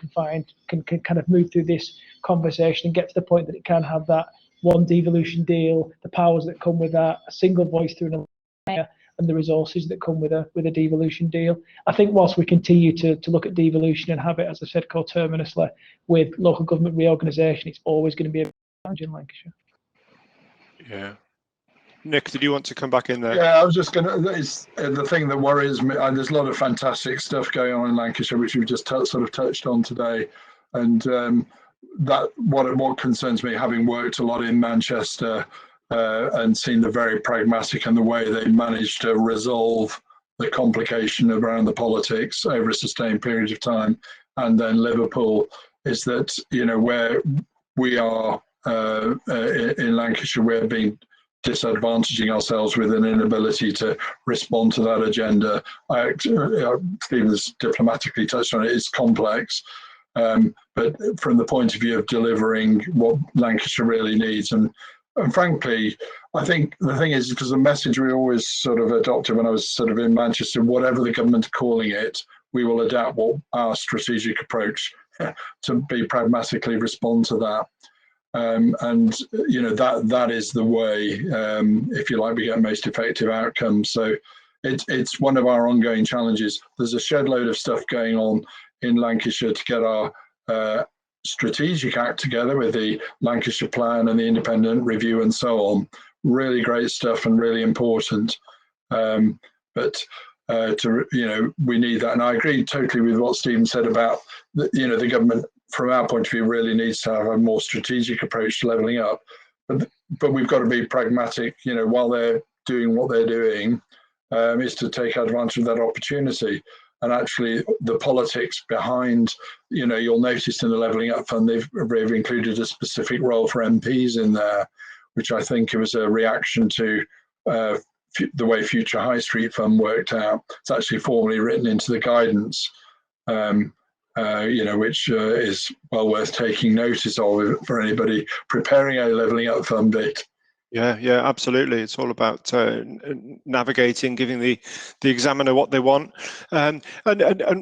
can kind of move through this conversation and get to the point that it can have that one devolution deal, the powers that come with that, a single voice through an mayor, and the resources that come with a devolution deal. I think whilst we continue to look at devolution and have it, as I said, coterminously with local government reorganisation, it's always going to be a challenge in Lancashire. Yeah. Nick, did you want to come back in there? Yeah, I was just going to. It's the thing that worries me. There's a lot of fantastic stuff going on in Lancashire, which we've just sort of touched on today, and that what concerns me, having worked a lot in Manchester and seen the very pragmatic and the way they managed to resolve the complication around the politics over a sustained period of time, and then Liverpool, is that where we are in Lancashire, we're being disadvantaging ourselves with an inability to respond to that agenda. Stephen's diplomatically touched on it. It's complex, but from the point of view of delivering what Lancashire really needs, and frankly, I think the thing is, because the message we always sort of adopted when I was sort of in Manchester, whatever the government's calling it, we will adapt our strategic approach to be pragmatically respond to that. And that is the way, if you like, we get most effective outcomes. So it's one of our ongoing challenges. There's a shed load of stuff going on in Lancashire to get our strategic act together with the Lancashire Plan and the independent review and so on. Really great stuff and really important. But we need that. And I agree totally with what Stephen said about the government, from our point of view, really needs to have a more strategic approach to levelling up. But we've got to be pragmatic, while they're doing what they're doing, is to take advantage of that opportunity. And actually, the politics behind, you'll notice in the Levelling Up Fund, they've included a specific role for MPs in there, which I think it was a reaction to the way Future High Street Fund worked out. It's actually formally written into the guidance. Which is well worth taking notice of for anybody preparing a Levelling Up Fund bit. Yeah, absolutely. It's all about navigating, giving the examiner what they want. And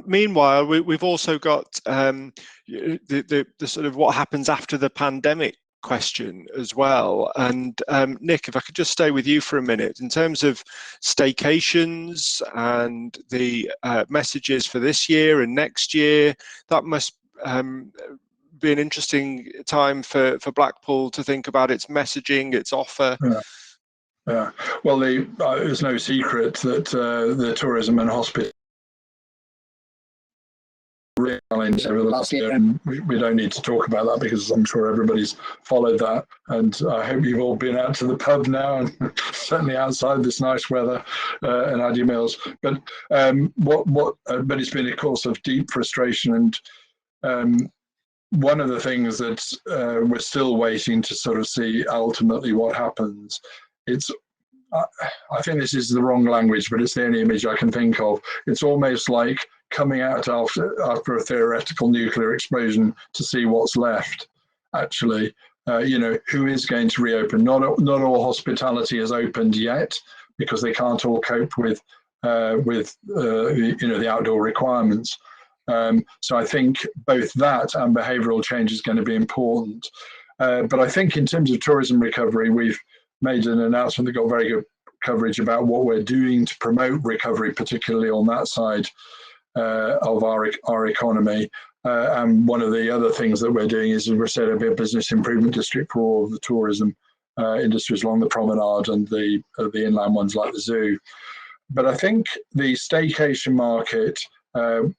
meanwhile, we've also got the sort of what happens after the pandemic question as well. And Nick, if I could just stay with you for a minute, in terms of staycations and the messages for this year and next year, that must be an interesting time for Blackpool to think about its messaging, its offer. Yeah. Well, there's no secret that the tourism and hospitality challenge over the last year, and we don't need to talk about that because I'm sure everybody's followed that, and I hope you've all been out to the pub now, and certainly outside this nice weather, and had your meals. But but it's been a course of deep frustration, and one of the things that we're still waiting to sort of see ultimately what happens. I think this is the wrong language, but it's the only image I can think of. It's almost like coming out after a theoretical nuclear explosion to see what's left. Actually, who is going to reopen? Not all hospitality has opened yet, because they can't all cope with the outdoor requirements. So I think both that and behavioural change is going to be important. But I think in terms of tourism recovery, we've made an announcement that got very good coverage about what we're doing to promote recovery, particularly on that side of our economy. And one of the other things that we're doing is we're setting up a business improvement district for all of the tourism industries along the promenade and the inland ones like the zoo. But I think the staycation market, I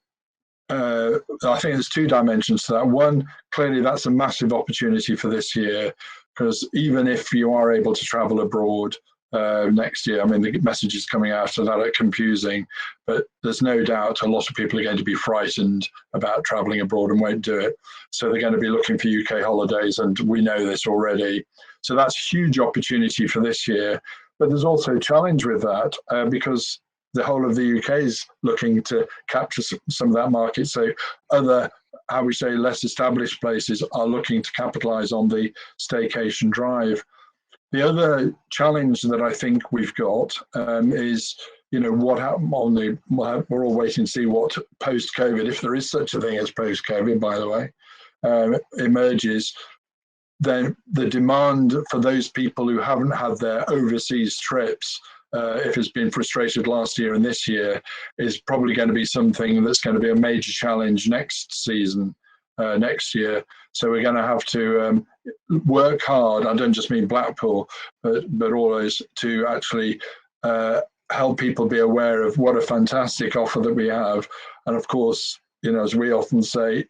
think there's two dimensions to that. One, clearly that's a massive opportunity for this year, because even if you are able to travel abroad next year, I mean, the messages coming out of that are confusing, but there's no doubt a lot of people are going to be frightened about traveling abroad and won't do it. So they're going to be looking for UK holidays, and we know this already. So that's a huge opportunity for this year. But there's also a challenge with that because the whole of the UK is looking to capture some of that market. So other, how we say, less established places are looking to capitalise on the staycation drive. The other challenge that I think we've got is, what happened on we're all waiting to see what post-COVID, if there is such a thing as post-COVID, by the way, emerges. Then the demand for those people who haven't had their overseas trips, if it's been frustrated last year and this year, is probably going to be something that's going to be a major challenge next season, next year. So we're going to have to work hard. I don't just mean Blackpool, but always to actually help people be aware of what a fantastic offer that we have. And of course, as we often say,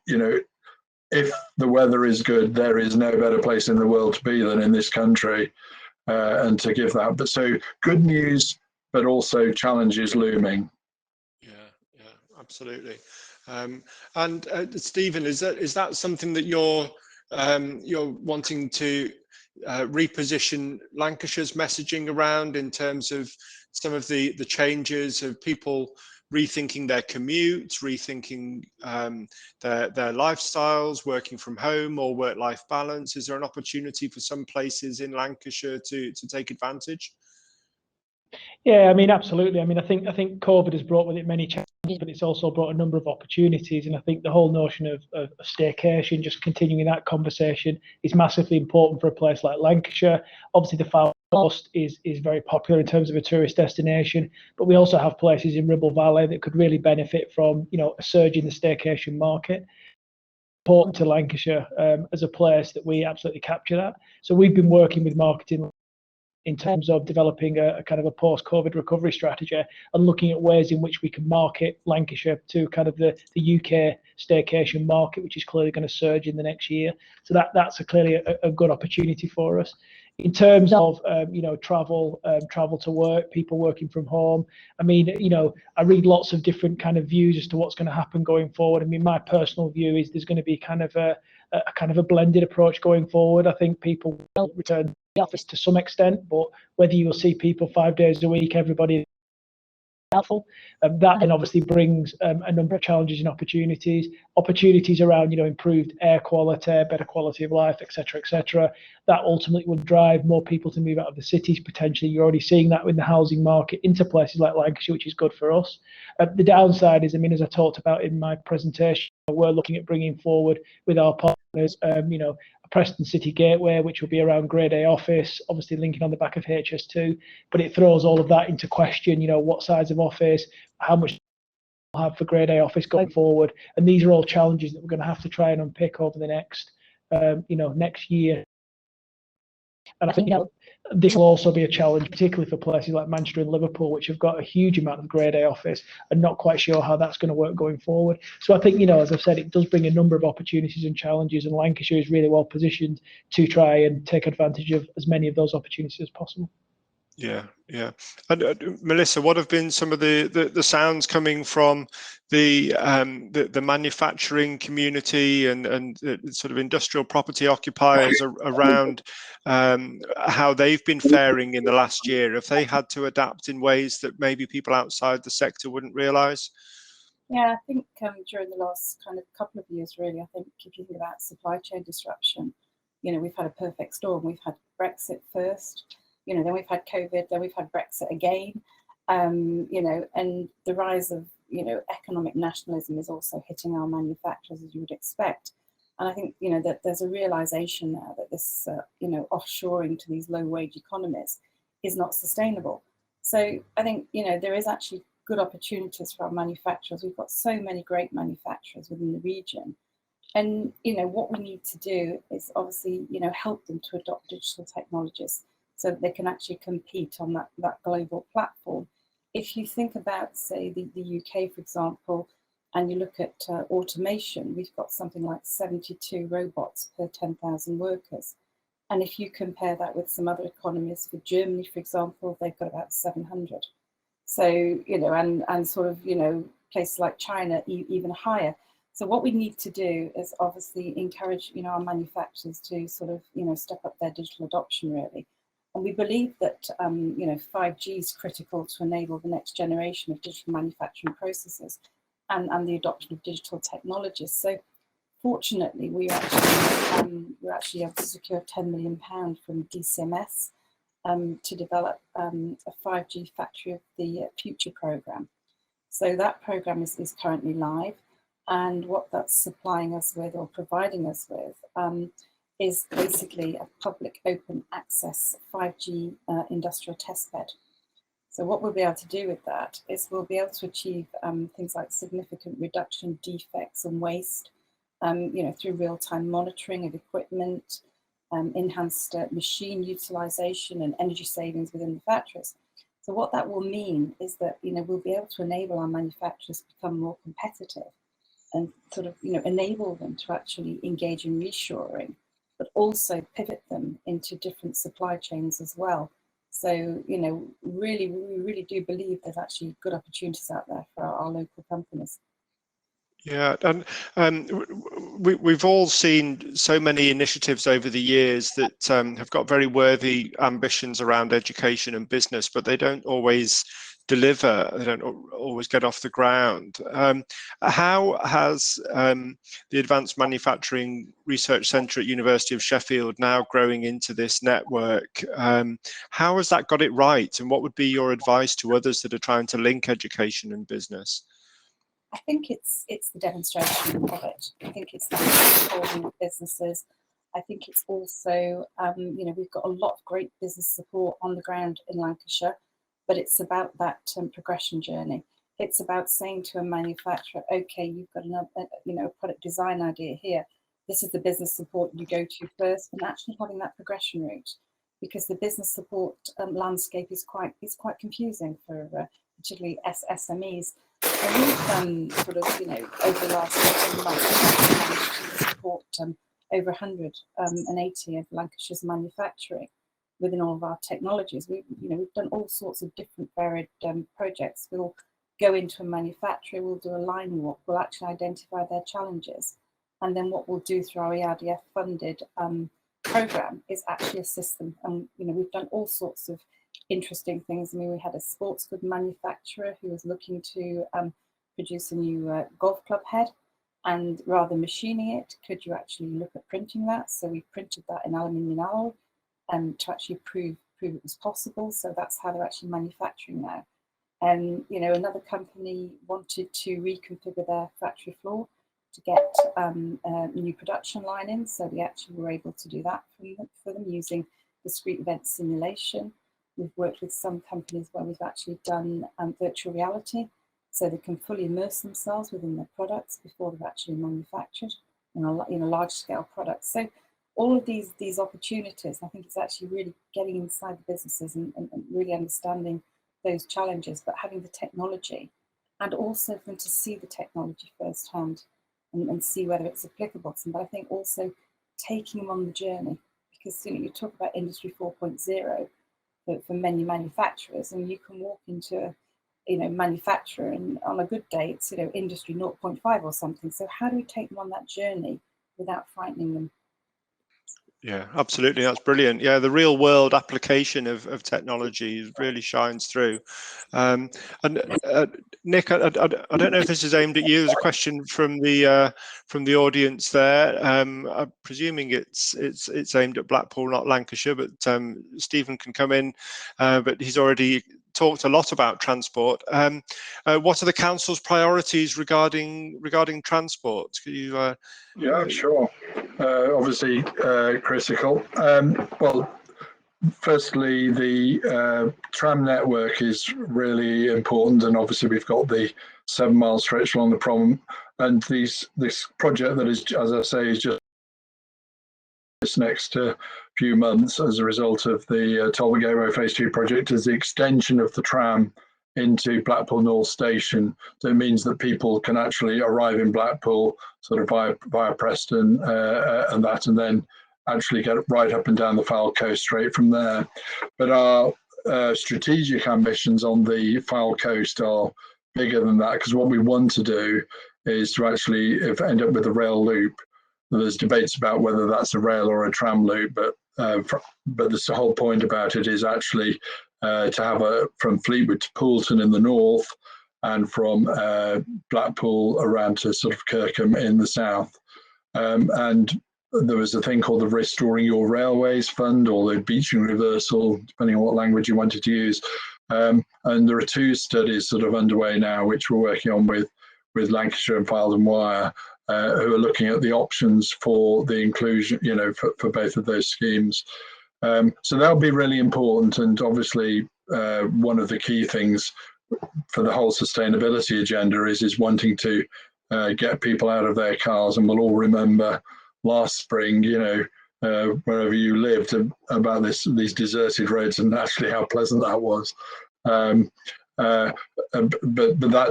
if the weather is good, there is no better place in the world to be than in this country, and to give that. But so good news, but also challenges looming. Yeah, absolutely. And Stephen, is that something that you're wanting to reposition Lancashire's messaging around, in terms of some of the changes of people rethinking their commutes, rethinking their lifestyles, working from home or work-life balance? Is there an opportunity for some places in Lancashire to take advantage? Yeah, I mean, absolutely. I mean, I think COVID has brought with it many challenges, but it's also brought a number of opportunities. And I think the whole notion of staycation, just continuing that conversation, is massively important for a place like Lancashire. Obviously, the Fylde Coast is very popular in terms of a tourist destination, but we also have places in Ribble Valley that could really benefit from, a surge in the staycation market. Important to Lancashire as a place that we absolutely capture that. So we've been working with marketing in terms of developing a kind of a post-COVID recovery strategy and looking at ways in which we can market Lancashire to kind of the UK staycation market, which is clearly going to surge in the next year. So that's clearly a good opportunity for us. In terms of travel to work, people working from home, I mean, I read lots of different kind of views as to what's going to happen going forward. I mean, my personal view is there's going to be kind of a blended approach going forward. I think people will return to the office to some extent, but whether you'll see people 5 days a week, everybody helpful. That then obviously brings a number of challenges and opportunities around, improved air quality, better quality of life, etc., etc. That ultimately would drive more people to move out of the cities potentially. You're already seeing that in the housing market into places like Lancashire, which is good for us. The downside is, I mean, as I talked about in my presentation, we're looking at bringing forward with our partners, a Preston City Gateway, which will be around Grade A office, obviously linking on the back of HS2, but it throws all of that into question, what size of office, how much we'll have for Grade A office going forward. And these are all challenges that we're going to have to try and unpick over the next, next year. And I think this will also be a challenge, particularly for places like Manchester and Liverpool, which have got a huge amount of Grade A office and not quite sure how that's going to work going forward. So I think, as I've said, it does bring a number of opportunities and challenges, and Lancashire is really well positioned to try and take advantage of as many of those opportunities as possible. Yeah. And Melissa, what have been some of the sounds coming from the manufacturing community and the sort of industrial property occupiers around how they've been faring in the last year? Have they had to adapt in ways that maybe people outside the sector wouldn't realise? Yeah, I think during the last kind of couple of years, really, I think if you think about supply chain disruption, we've had a perfect storm. We've had Brexit first. you know, then we've had COVID, then we've had Brexit again, you know, and the rise of, you know, economic nationalism is also hitting our manufacturers, as you would expect. And I think, you know, that there's a realization now that this, you know, offshoring to these low wage economies is not sustainable. So I think, you know, there is actually good opportunities for our manufacturers. We've got so many great manufacturers within the region. And, you know, what we need to do is obviously, you know, help them to adopt digital technologies so that they can actually compete on that global platform. If you think about, say, the UK, for example, and you look at automation, we've got something like 72 robots per 10,000 workers. And if you compare that with some other economies, for Germany, for example, they've got about 700. So, you know, and sort of, you know, places like China, even higher. So what we need to do is obviously encourage, you know, our manufacturers to sort of, you know, step up their digital adoption, really. And we believe that, you know, 5G is critical to enable the next generation of digital manufacturing processes and the adoption of digital technologies. So fortunately, we're actually able to secure £10 million from DCMS to develop a 5G Factory of the Future programme. So that programme is currently live, and what that's supplying us with, or providing us with, is basically a public open access 5G industrial testbed. So what we'll be able to do with that is we'll be able to achieve things like significant reduction in defects and waste, you know, through real-time monitoring of equipment, enhanced machine utilization and energy savings within the factories. So what that will mean is that, you know, we'll be able to enable our manufacturers to become more competitive and sort of, you know, enable them to actually engage in reshoring, but also pivot them into different supply chains as well. So, you know, we really do believe there's actually good opportunities out there for our local companies. Yeah, and we've all seen so many initiatives over the years that have got very worthy ambitions around education and business, but they don't always deliver. They don't always get off the ground. How has the Advanced Manufacturing Research Centre at University of Sheffield, now growing into this network, how has that got it right? And what would be your advice to others that are trying to link education and business? I think it's the demonstration of it. I think it's the involving businesses. I think it's also, you know, we've got a lot of great business support on the ground in Lancashire, but it's about that progression journey. It's about saying to a manufacturer, okay, you've got another, you know, a product design idea here. This is the business support you go to first, and actually having that progression route, because the business support landscape is quite confusing for particularly SMEs. And we've sort of, you know, over the last 18 months, managed to support over 180 of Lancashire's manufacturing within all of our technologies. We've done all sorts of different varied projects. We'll go into a manufacturer, we'll do a line walk, we'll actually identify their challenges, and then what we'll do through our ERDF funded program is actually assist them. And you know, we've done all sorts of interesting things. I mean, we had a sports good manufacturer who was looking to produce a new golf club head, and rather than machining it, could you actually look at printing that? So we printed that in aluminium alloy to actually prove it was possible. So that's how they're actually manufacturing now. And you know, another company wanted to reconfigure their factory floor to get a new production line in. So we actually were able to do that for them using discrete event simulation. We've worked with some companies where we've actually done virtual reality, so they can fully immerse themselves within their products before they're actually manufactured in a large scale products. So all of these opportunities, I think it's actually really getting inside the businesses and really understanding those challenges, but having the technology, and also for them to see the technology firsthand and see whether it's applicable to them. But I think also taking them on the journey, because you know, you talk about Industry 4.0 for many manufacturers, and you can walk into a manufacturer, and on a good day it's Industry 0.5 or something. So how do we take them on that journey without frightening them? Yeah, absolutely. That's brilliant. Yeah, the real world application of technology really shines through. And Nick, I don't know if this is aimed at you. There's a question from the audience there. I'm presuming it's aimed at Blackpool, not Lancashire, but Stephen can come in. But he's already talked a lot about transport. What are the council's priorities regarding transport? Could you? Yeah, sure. Obviously, critical. Well, firstly, the tram network is really important, and obviously we've got the 7-mile stretch along the Prom, and this project that is, as I say, is just this next few months as a result of the Talbot Gateway Phase 2 project is the extension of the tram into Blackpool North Station. So it means that people can actually arrive in Blackpool sort of via Preston and then actually get right up and down the Foul Coast straight from there. But our strategic ambitions on the Foul Coast are bigger than that, because what we want to do is to actually end up with a rail loop. There's debates about whether that's a rail or a tram loop, but the whole point about it is actually to have from Fleetwood to Poulton in the north, and from Blackpool around to sort of Kirkham in the south. And there was a thing called the Restoring Your Railways Fund, or the Beaching Reversal, depending on what language you wanted to use. And there are 2 studies sort of underway now, which we're working on with Lancashire and Files and Wire, who are looking at the options for the inclusion, for both of those schemes. So that'll be really important, and obviously one of the key things for the whole sustainability agenda is wanting to get people out of their cars. And we'll all remember last spring, wherever you lived, about these deserted roads and actually how pleasant that was. But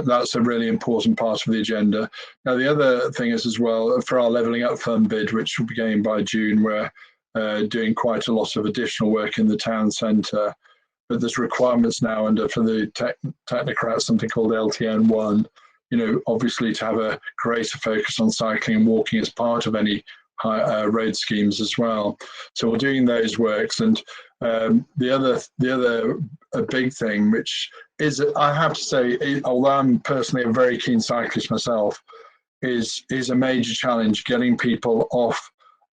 that's a really important part of the agenda. Now, the other thing is as well, for our Levelling Up Fund bid, which will be going by June, we're doing quite a lot of additional work in the town centre. But there's requirements now for the technocrats, something called LTN1, obviously to have a greater focus on cycling and walking as part of any road schemes as well. So we're doing those works. And the other big thing, which is, I have to say, although I'm personally a very keen cyclist myself, is a major challenge getting people off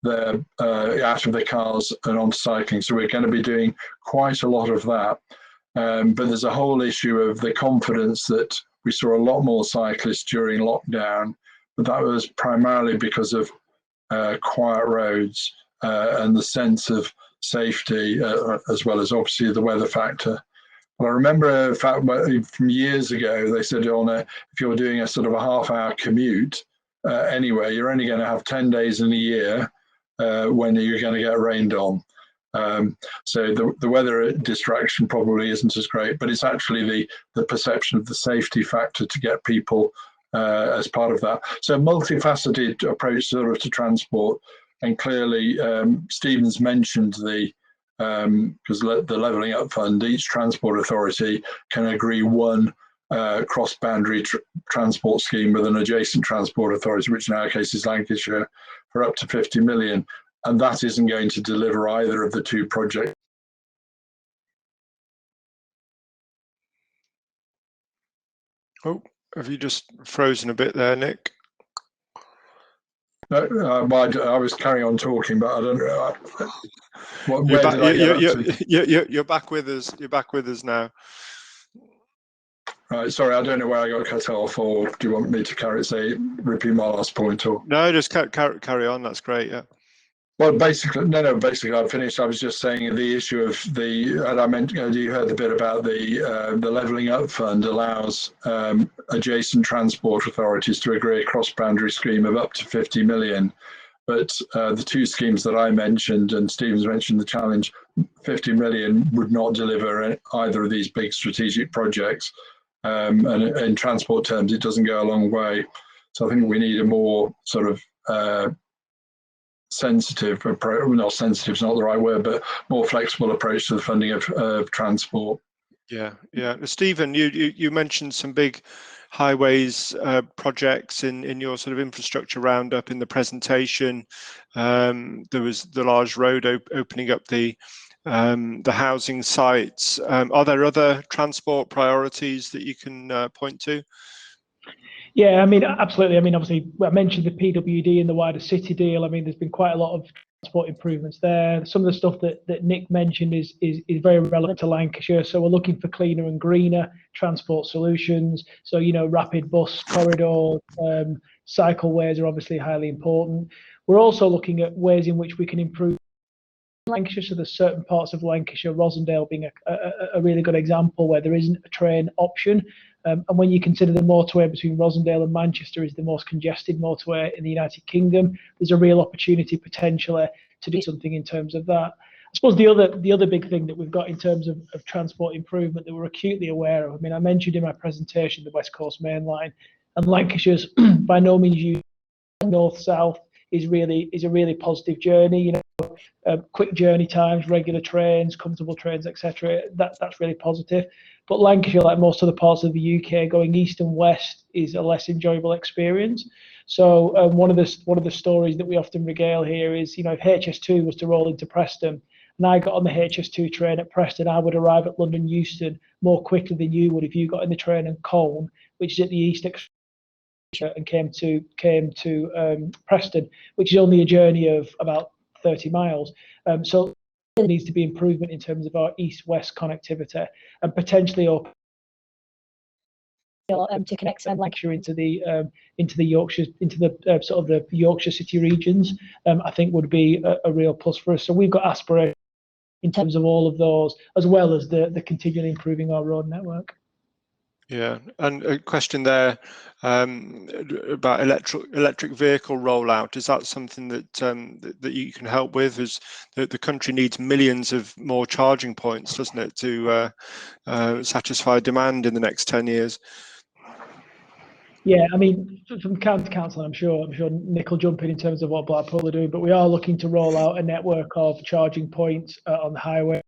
out of their cars and onto cycling. So we're going to be doing quite a lot of that. But there's a whole issue of the confidence that we saw a lot more cyclists during lockdown, but that was primarily because of quiet roads and the sense of safety, as well as obviously the weather factor. Well, I remember in fact from years ago, they said if you're doing a sort of a half-hour commute anyway, you're only going to have 10 days in a year when you're going to get rained on. So the weather distraction probably isn't as great, but it's actually the perception of the safety factor to get people as part of that. So multifaceted approach sort of to transport, and clearly Stephen's mentioned because the Levelling Up Fund, each transport authority can agree one cross-boundary transport scheme with an adjacent transport authority, which in our case is Lancashire, for up to 50 million. And that isn't going to deliver either of the 2 projects. Oh, have you just frozen a bit there, Nick? No, I was carrying on talking, but I don't know. You're back with us. You're back with us now. Right, sorry, I don't know where I got cut off, or do you want me to repeat my last point? Or no, just carry on. That's great. Yeah. Well, basically I've finished. I was just saying the issue of and I meant, you heard a bit about the Levelling Up Fund allows adjacent transport authorities to agree a cross-boundary scheme of up to 50 million. But the 2 schemes that I mentioned, and Stephen's mentioned the challenge, 50 million would not deliver either of these big strategic projects. And in transport terms, it doesn't go a long way. So I think we need a more sort of sensitive approach. Not sensitive is not the right word, but more flexible approach to the funding of transport. Yeah. Stephen, you mentioned some big highways projects in your sort of infrastructure roundup in the presentation. There was the large road opening up the housing sites. Are there other transport priorities that you can point to? Yeah, I mean, absolutely. I mean, obviously, I mentioned the PWD and the wider city deal. I mean, there's been quite a lot of transport improvements there. Some of the stuff that Nick mentioned is very relevant to Lancashire. So we're looking for cleaner and greener transport solutions. So, you know, rapid bus corridors, cycleways are obviously highly important. We're also looking at ways in which we can improve Lancashire. So there's certain parts of Lancashire, Rosendale being a really good example, where there isn't a train option. And when you consider the motorway between Rosendale and Manchester is the most congested motorway in the United Kingdom, there's a real opportunity potentially to do something in terms of that. I suppose the other big thing that we've got in terms of transport improvement that we're acutely aware of, I mean, I mentioned in my presentation the West Coast Main Line, and Lancashire's by no means north-south is a really positive journey. You know, quick journey times, regular trains, comfortable trains, etc. That's really positive. But Lancashire, like most other parts of the UK, going east and west is a less enjoyable experience. So one of the stories that we often regale here is, you know, if HS2 was to roll into Preston, and I got on the HS2 train at Preston, I would arrive at London Euston more quickly than you would if you got in the train in Colne, which is at the east extreme, and came to Preston, which is only a journey of about 30 miles. So there needs to be improvement in terms of our east-west connectivity, and potentially open to connect Lancashire into the Yorkshire, into the sort of the Yorkshire city regions. I think would be a real plus for us. So we've got aspirations in terms of all of those, as well as the continually improving our road network. Yeah, and a question there about electric vehicle rollout. Is that something that that you can help with? Is that the country needs millions of more charging points, doesn't it, to satisfy demand in the next 10 years? Yeah, I mean, from county council, I'm sure Nick will jump in terms of what Blackpool are doing, but we are looking to roll out a network of charging points on the highway.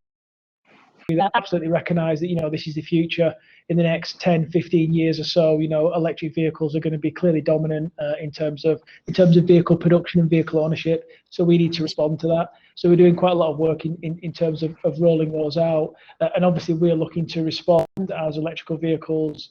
We absolutely recognise that, you know, this is the future. In the next 10, 15 years or so, you know, electric vehicles are going to be clearly dominant in terms of vehicle production and vehicle ownership. So we need to respond to that. So we're doing quite a lot of work in terms of rolling those out. And obviously we're looking to respond as electrical vehicles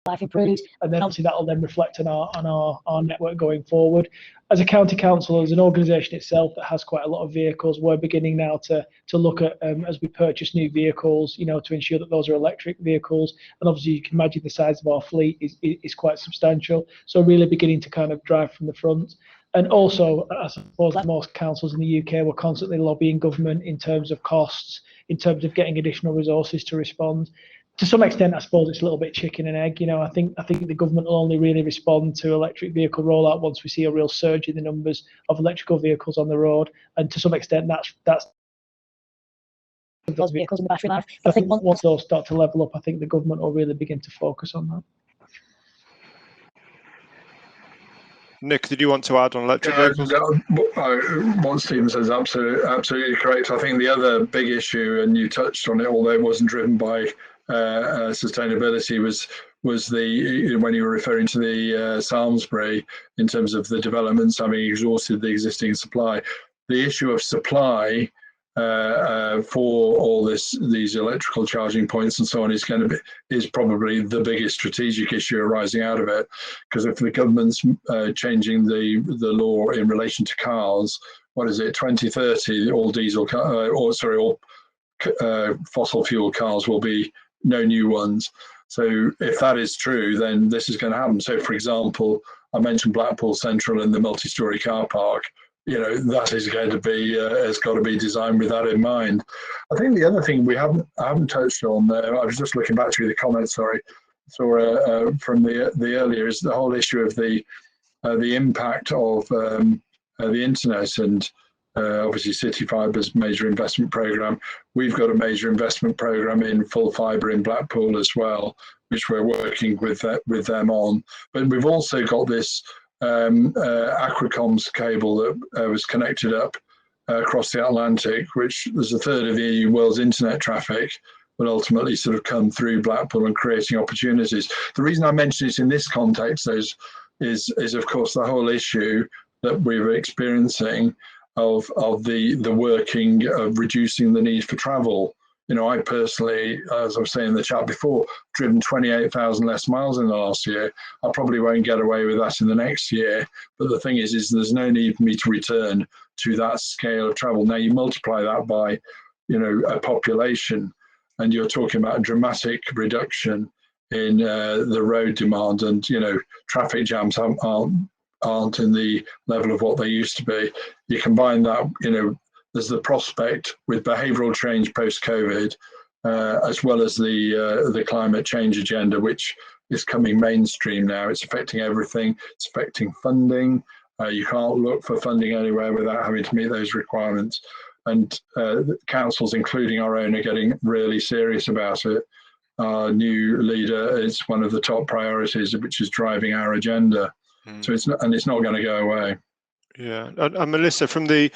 life improves, and then obviously that will then reflect on our network going forward. As a county council, as an organisation itself that has quite a lot of vehicles, we're beginning now to look at as we purchase new vehicles, you know, to ensure that those are electric vehicles. And obviously you can imagine the size of our fleet is quite substantial. So really beginning to kind of drive from the front. And also, I suppose like most councils in the UK, we're constantly lobbying government in terms of costs, in terms of getting additional resources to respond. To some extent, I suppose it's a little bit chicken and egg. You know, I think the government will only really respond to electric vehicle rollout once we see a real surge in the numbers of electrical vehicles on the road. And to some extent, that's those vehicles in the battery life. But I think once those start to level up, I think the government will really begin to focus on that. Nick, did you want to add on electric vehicles? What Stephen says is absolutely correct. I think the other big issue, and you touched on it, although it wasn't driven by sustainability, was the when you were referring to the Salisbury in terms of the developments having exhausted the existing supply. The issue of supply for all these electrical charging points and so on is probably the biggest strategic issue arising out of it, because if the government's changing the law in relation to cars, what is it, 2030, all diesel all fossil fuel cars will be no new ones. So if that is true, then this is going to happen. So for example, I mentioned Blackpool Central and the multi-storey car park. You know, that is going to be has got to be designed with that in mind. I think the other thing I haven't touched on there, I was just looking back through the comments, from the earlier, is the whole issue of the impact of the internet, and obviously City Fibre's major investment program. We've got a major investment program in full fibre in Blackpool as well, which we're working with them on. But we've also got this Aquacom's cable that was connected up across the Atlantic, which is a third of the world's internet traffic. will ultimately sort of come through Blackpool and creating opportunities. The reason I mention it in this context is of course the whole issue that we were experiencing of the working of reducing the need for travel. You know, I personally, as I was saying in the chat before, driven 28,000 less miles in the last year. I probably won't get away with that in the next year. But the thing is there's no need for me to return to that scale of travel. Now you multiply that by, you know, a population, and you're talking about a dramatic reduction in the road demand, and, you know, traffic jams aren't in the level of what they used to be. You combine that, you know, there's the prospect with behavioural change post-COVID, as well as the climate change agenda, which is coming mainstream now. It's affecting everything. It's affecting funding. You can't look for funding anywhere without having to meet those requirements. And councils, including our own, are getting really serious about it. Our new leader is one of the top priorities, which is driving our agenda. So it's not going to go away. Yeah, and Melissa, from the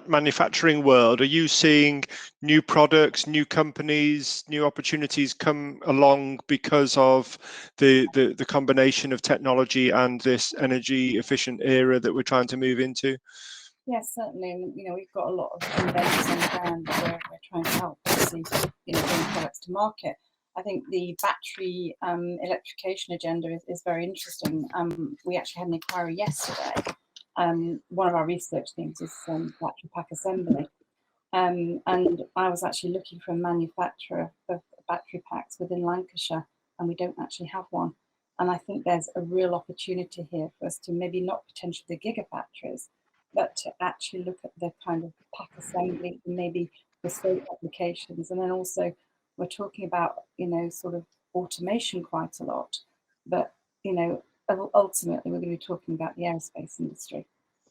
manufacturing world, are you seeing new products, new companies, new opportunities come along because of the combination of technology and this energy efficient era that we're trying to move into? Yes, certainly. And, you know, we've got a lot of inventors on the ground where we're trying to help, obviously, you know, bring products to market. I think the battery electrification agenda is very interesting. We actually had an inquiry yesterday. One of our research themes is battery pack assembly. And I was actually looking for a manufacturer of battery packs within Lancashire, and we don't actually have one. And I think there's a real opportunity here for us to maybe not potentially the gigafactories, but to actually look at the kind of pack assembly, maybe bespoke applications. And then also we're talking about, you know, sort of automation quite a lot, but, you know, ultimately we're going to be talking about the aerospace industry.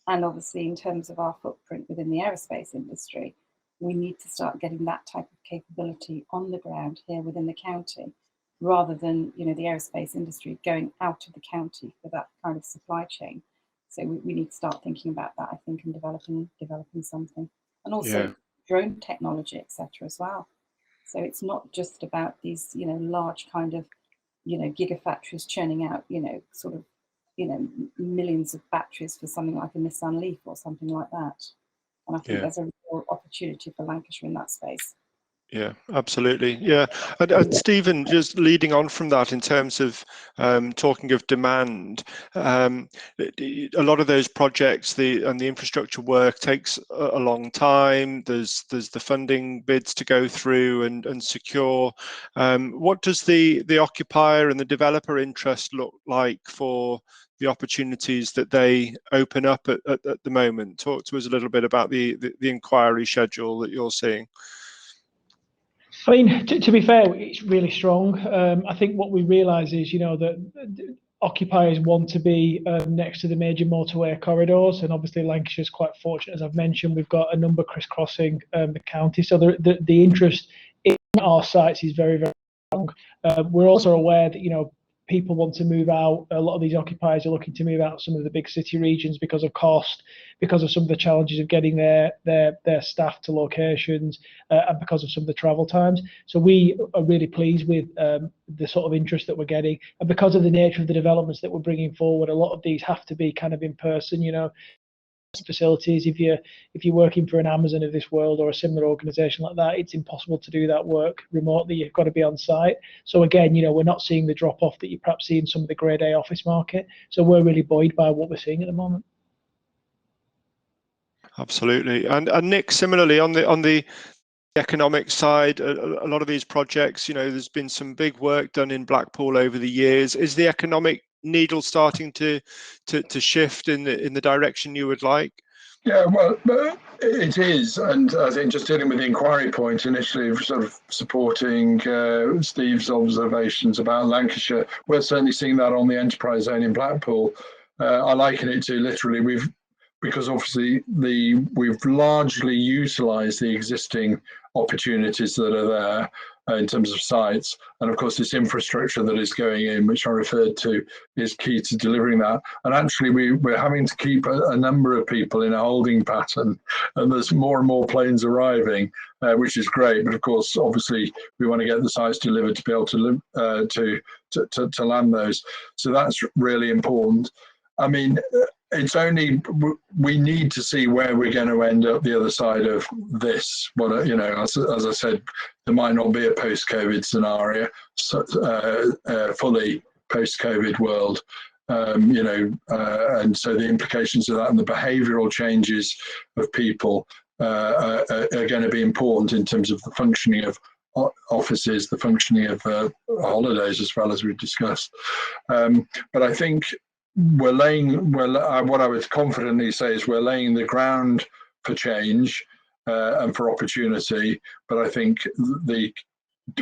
And obviously in terms of our footprint within the aerospace industry, we need to start getting that type of capability on the ground here within the county, rather than, you know, the aerospace industry going out of the county for that kind of supply chain. So we need to start thinking about that, I think, and developing something. And also drone technology, etc. as well. So it's not just about these, you know, large kind of, you know, gigafactories churning out, you know, sort of, you know, millions of batteries for something like a Nissan Leaf or something like that. And I think there's a real opportunity for Lancashire in that space. Yeah, absolutely. Yeah, and Stephen, just leading on from that, in terms of talking of demand, a lot of those projects, the infrastructure work takes a long time. There's the funding bids to go through and secure. What does the occupier and the developer interest look like for the opportunities that they open up at the moment? Talk to us a little bit about the inquiry schedule that you're seeing. I mean, to be fair, it's really strong. I think what we realise is, you know, that occupiers want to be next to the major motorway corridors, and obviously Lancashire is quite fortunate, as I've mentioned. We've got a number crisscrossing the county, so the interest in our sites is very, very strong. We're also aware that, you know, people want to move out. A lot of these occupiers are looking to move out of some of the big city regions because of cost, because of some of the challenges of getting their staff to locations, and because of some of the travel times. So we are really pleased with the sort of interest that we're getting, and because of the nature of the developments that we're bringing forward, a lot of these have to be kind of in person, you know, facilities. If you're working for an Amazon of this world or a similar organization like that, it's impossible to do that work remotely. You've got to be on site. So again, you know, we're not seeing the drop off that you perhaps see in some of the grade A office market. So we're really buoyed by what we're seeing at the moment. Absolutely. And Nick, similarly on the economic side, a lot of these projects, you know, there's been some big work done in Blackpool over the years. Is the economic needle starting to shift in the direction you would like? Yeah, well, it is, and I think just dealing with the inquiry point initially, sort of supporting Steve's observations about Lancashire, we're certainly seeing that on the enterprise zone in Blackpool. I liken it to literally because obviously we've largely utilised the existing opportunities that are there. in terms of sites. And of course, this infrastructure that is going in, which I referred to, is key to delivering that. And actually, we're having to keep a number of people in a holding pattern, and there's more and more planes arriving, which is great. But of course, obviously, we want to get the sites delivered to be able to land those. So that's really important. I mean, it's only, we need to see where we're going to end up the other side of this. But, you know, as I said, there might not be a post-COVID scenario, fully post-COVID world, you know, and so the implications of that and the behavioural changes of people are going to be important in terms of the functioning of offices, the functioning of holidays, as well as we've discussed. But I think we're laying, what I would confidently say is we're laying the ground for change and for opportunity. But I think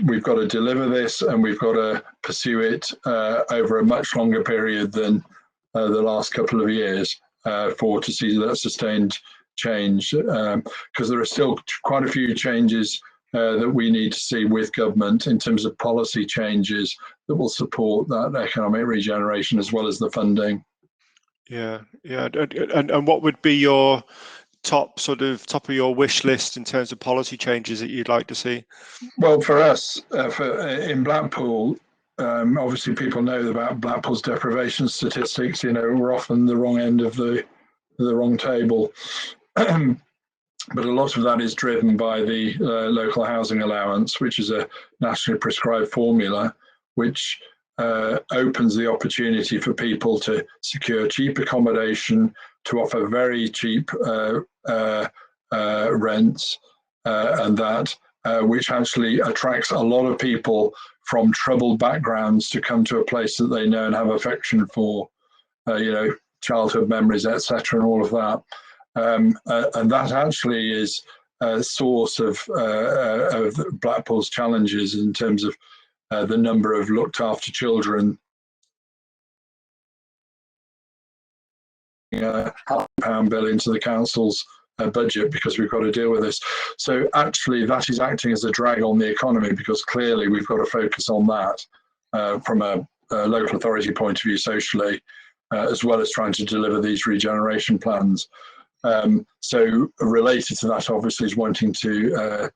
we've got to deliver this, and we've got to pursue it over a much longer period than the last couple of years to see that sustained change, because there are still quite a few changes that we need to see with government in terms of policy changes that will support that economic regeneration as well as the funding. Yeah. And what would be your top of your wish list in terms of policy changes that you'd like to see? Well, for us, in Blackpool, obviously people know about Blackpool's deprivation statistics. You know, we're often the wrong end of the wrong table. But a lot of that is driven by the local housing allowance, which is a nationally prescribed formula, which opens the opportunity for people to secure cheap accommodation, to offer very cheap rents, and that which actually attracts a lot of people from troubled backgrounds to come to a place that they know and have affection for, you know, childhood memories, etc., and all of that. And that actually is a source of Blackpool's challenges in terms of the number of looked after children. £100 bill into the council's budget because we've got to deal with this. So actually that is acting as a drag on the economy, because clearly we've got to focus on that from a local authority point of view socially, as well as trying to deliver these regeneration plans. So related to that, obviously, is wanting to,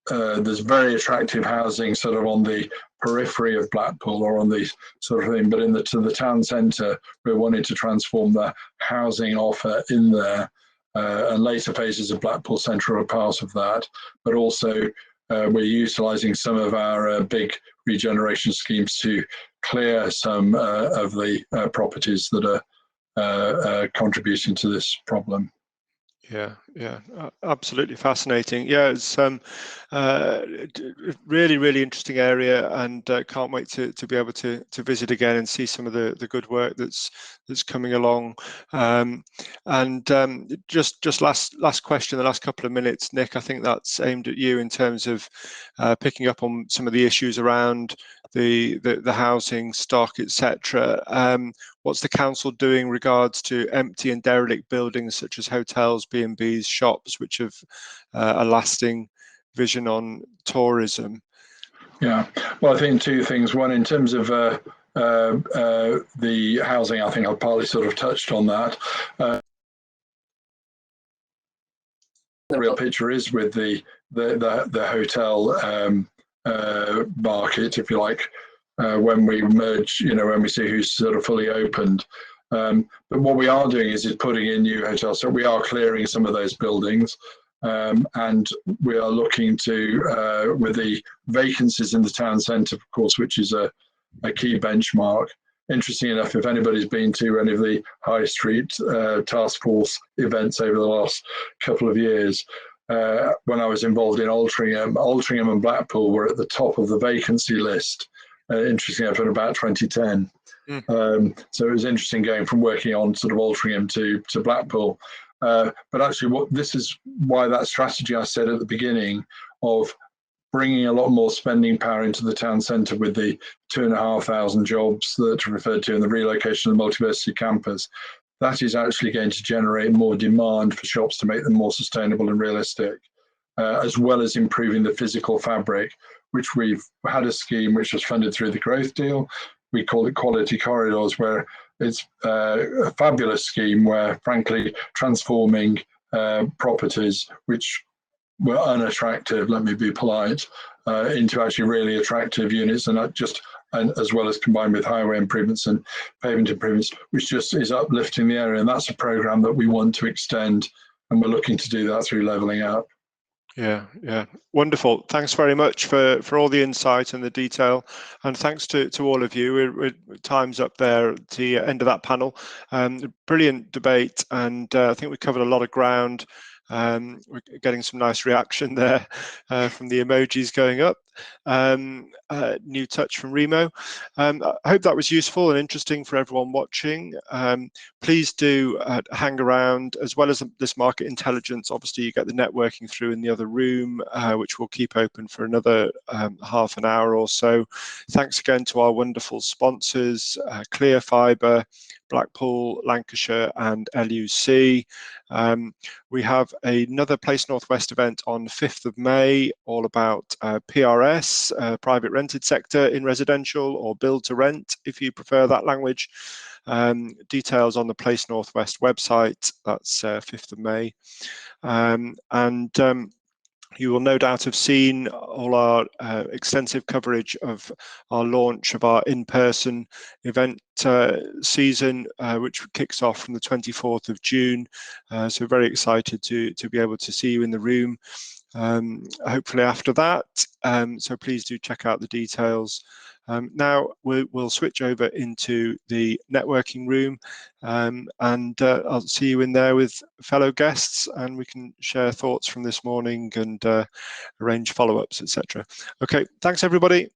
there's very attractive housing sort of on the periphery of Blackpool or on the sort of thing, but to the town centre, we're wanting to transform the housing offer in there, and later phases of Blackpool Centre are part of that, but also we're utilising some of our big regeneration schemes to clear some of the properties that are contributing to this problem. Yeah, absolutely fascinating. Yeah, it's really interesting area, and can't wait to be able to visit again and see some of the good work that's coming along. Just last question, the last couple of minutes, Nick. I think that's aimed at you in terms of picking up on some of the issues around the housing stock, etc. What's the council doing regards to empty and derelict buildings such as hotels, B&Bs, shops, which have a lasting vision on tourism? Yeah, well, I think two things. One, in terms of the housing, I think I've partly sort of touched on that. The real picture is with the hotel market, if you like, when we merge, you know, when we see who's sort of fully opened. But what we are doing is putting in new hotels. So we are clearing some of those buildings, and we are looking to, with the vacancies in the town centre, of course, which is a key benchmark. Interesting enough, if anybody's been to any of the High Street task force events over the last couple of years, when I was involved in Altrincham and Blackpool were at the top of the vacancy list. Interesting enough, in about 2010. So it was interesting going from working on sort of Altrincham to Blackpool. But actually, this is why that strategy I said at the beginning of bringing a lot more spending power into the town centre with the 2,500 jobs that are referred to in the relocation of the multiversity campus, that is actually going to generate more demand for shops to make them more sustainable and realistic, as well as improving the physical fabric, which we've had a scheme which was funded through the growth deal. We call it Quality Corridors, where it's a fabulous scheme where, frankly, transforming properties which were unattractive, let me be polite, into actually really attractive units, and not just, and as well as combined with highway improvements and pavement improvements, which just is uplifting the area. And that's a program that we want to extend, and we're looking to do that through levelling up. Yeah, wonderful. Thanks very much for all the insight and the detail, and thanks to all of you. Time's up there at the end of that panel. Brilliant debate, and I think we covered a lot of ground. We're getting some nice reaction there from the emojis going up. New touch from Remo. I hope that was useful and interesting for everyone watching. Please do hang around, as well as this market intelligence. Obviously, you get the networking through in the other room, which we'll keep open for another half an hour or so. Thanks again to our wonderful sponsors, Clear Fibre, Blackpool, Lancashire and LUC. We have another Place Northwest event on 5th of May, all about PRS, private rented sector in residential, or build to rent, if you prefer that language. Details on the Place Northwest website. That's 5th of May. You will no doubt have seen all our extensive coverage of our launch of our in-person event season, which kicks off from the 24th of June. So very excited to be able to see you in the room, hopefully after that. So please do check out the details. Now we'll switch over into the networking room, and I'll see you in there with fellow guests, and we can share thoughts from this morning and arrange follow-ups, etc. Okay, thanks everybody.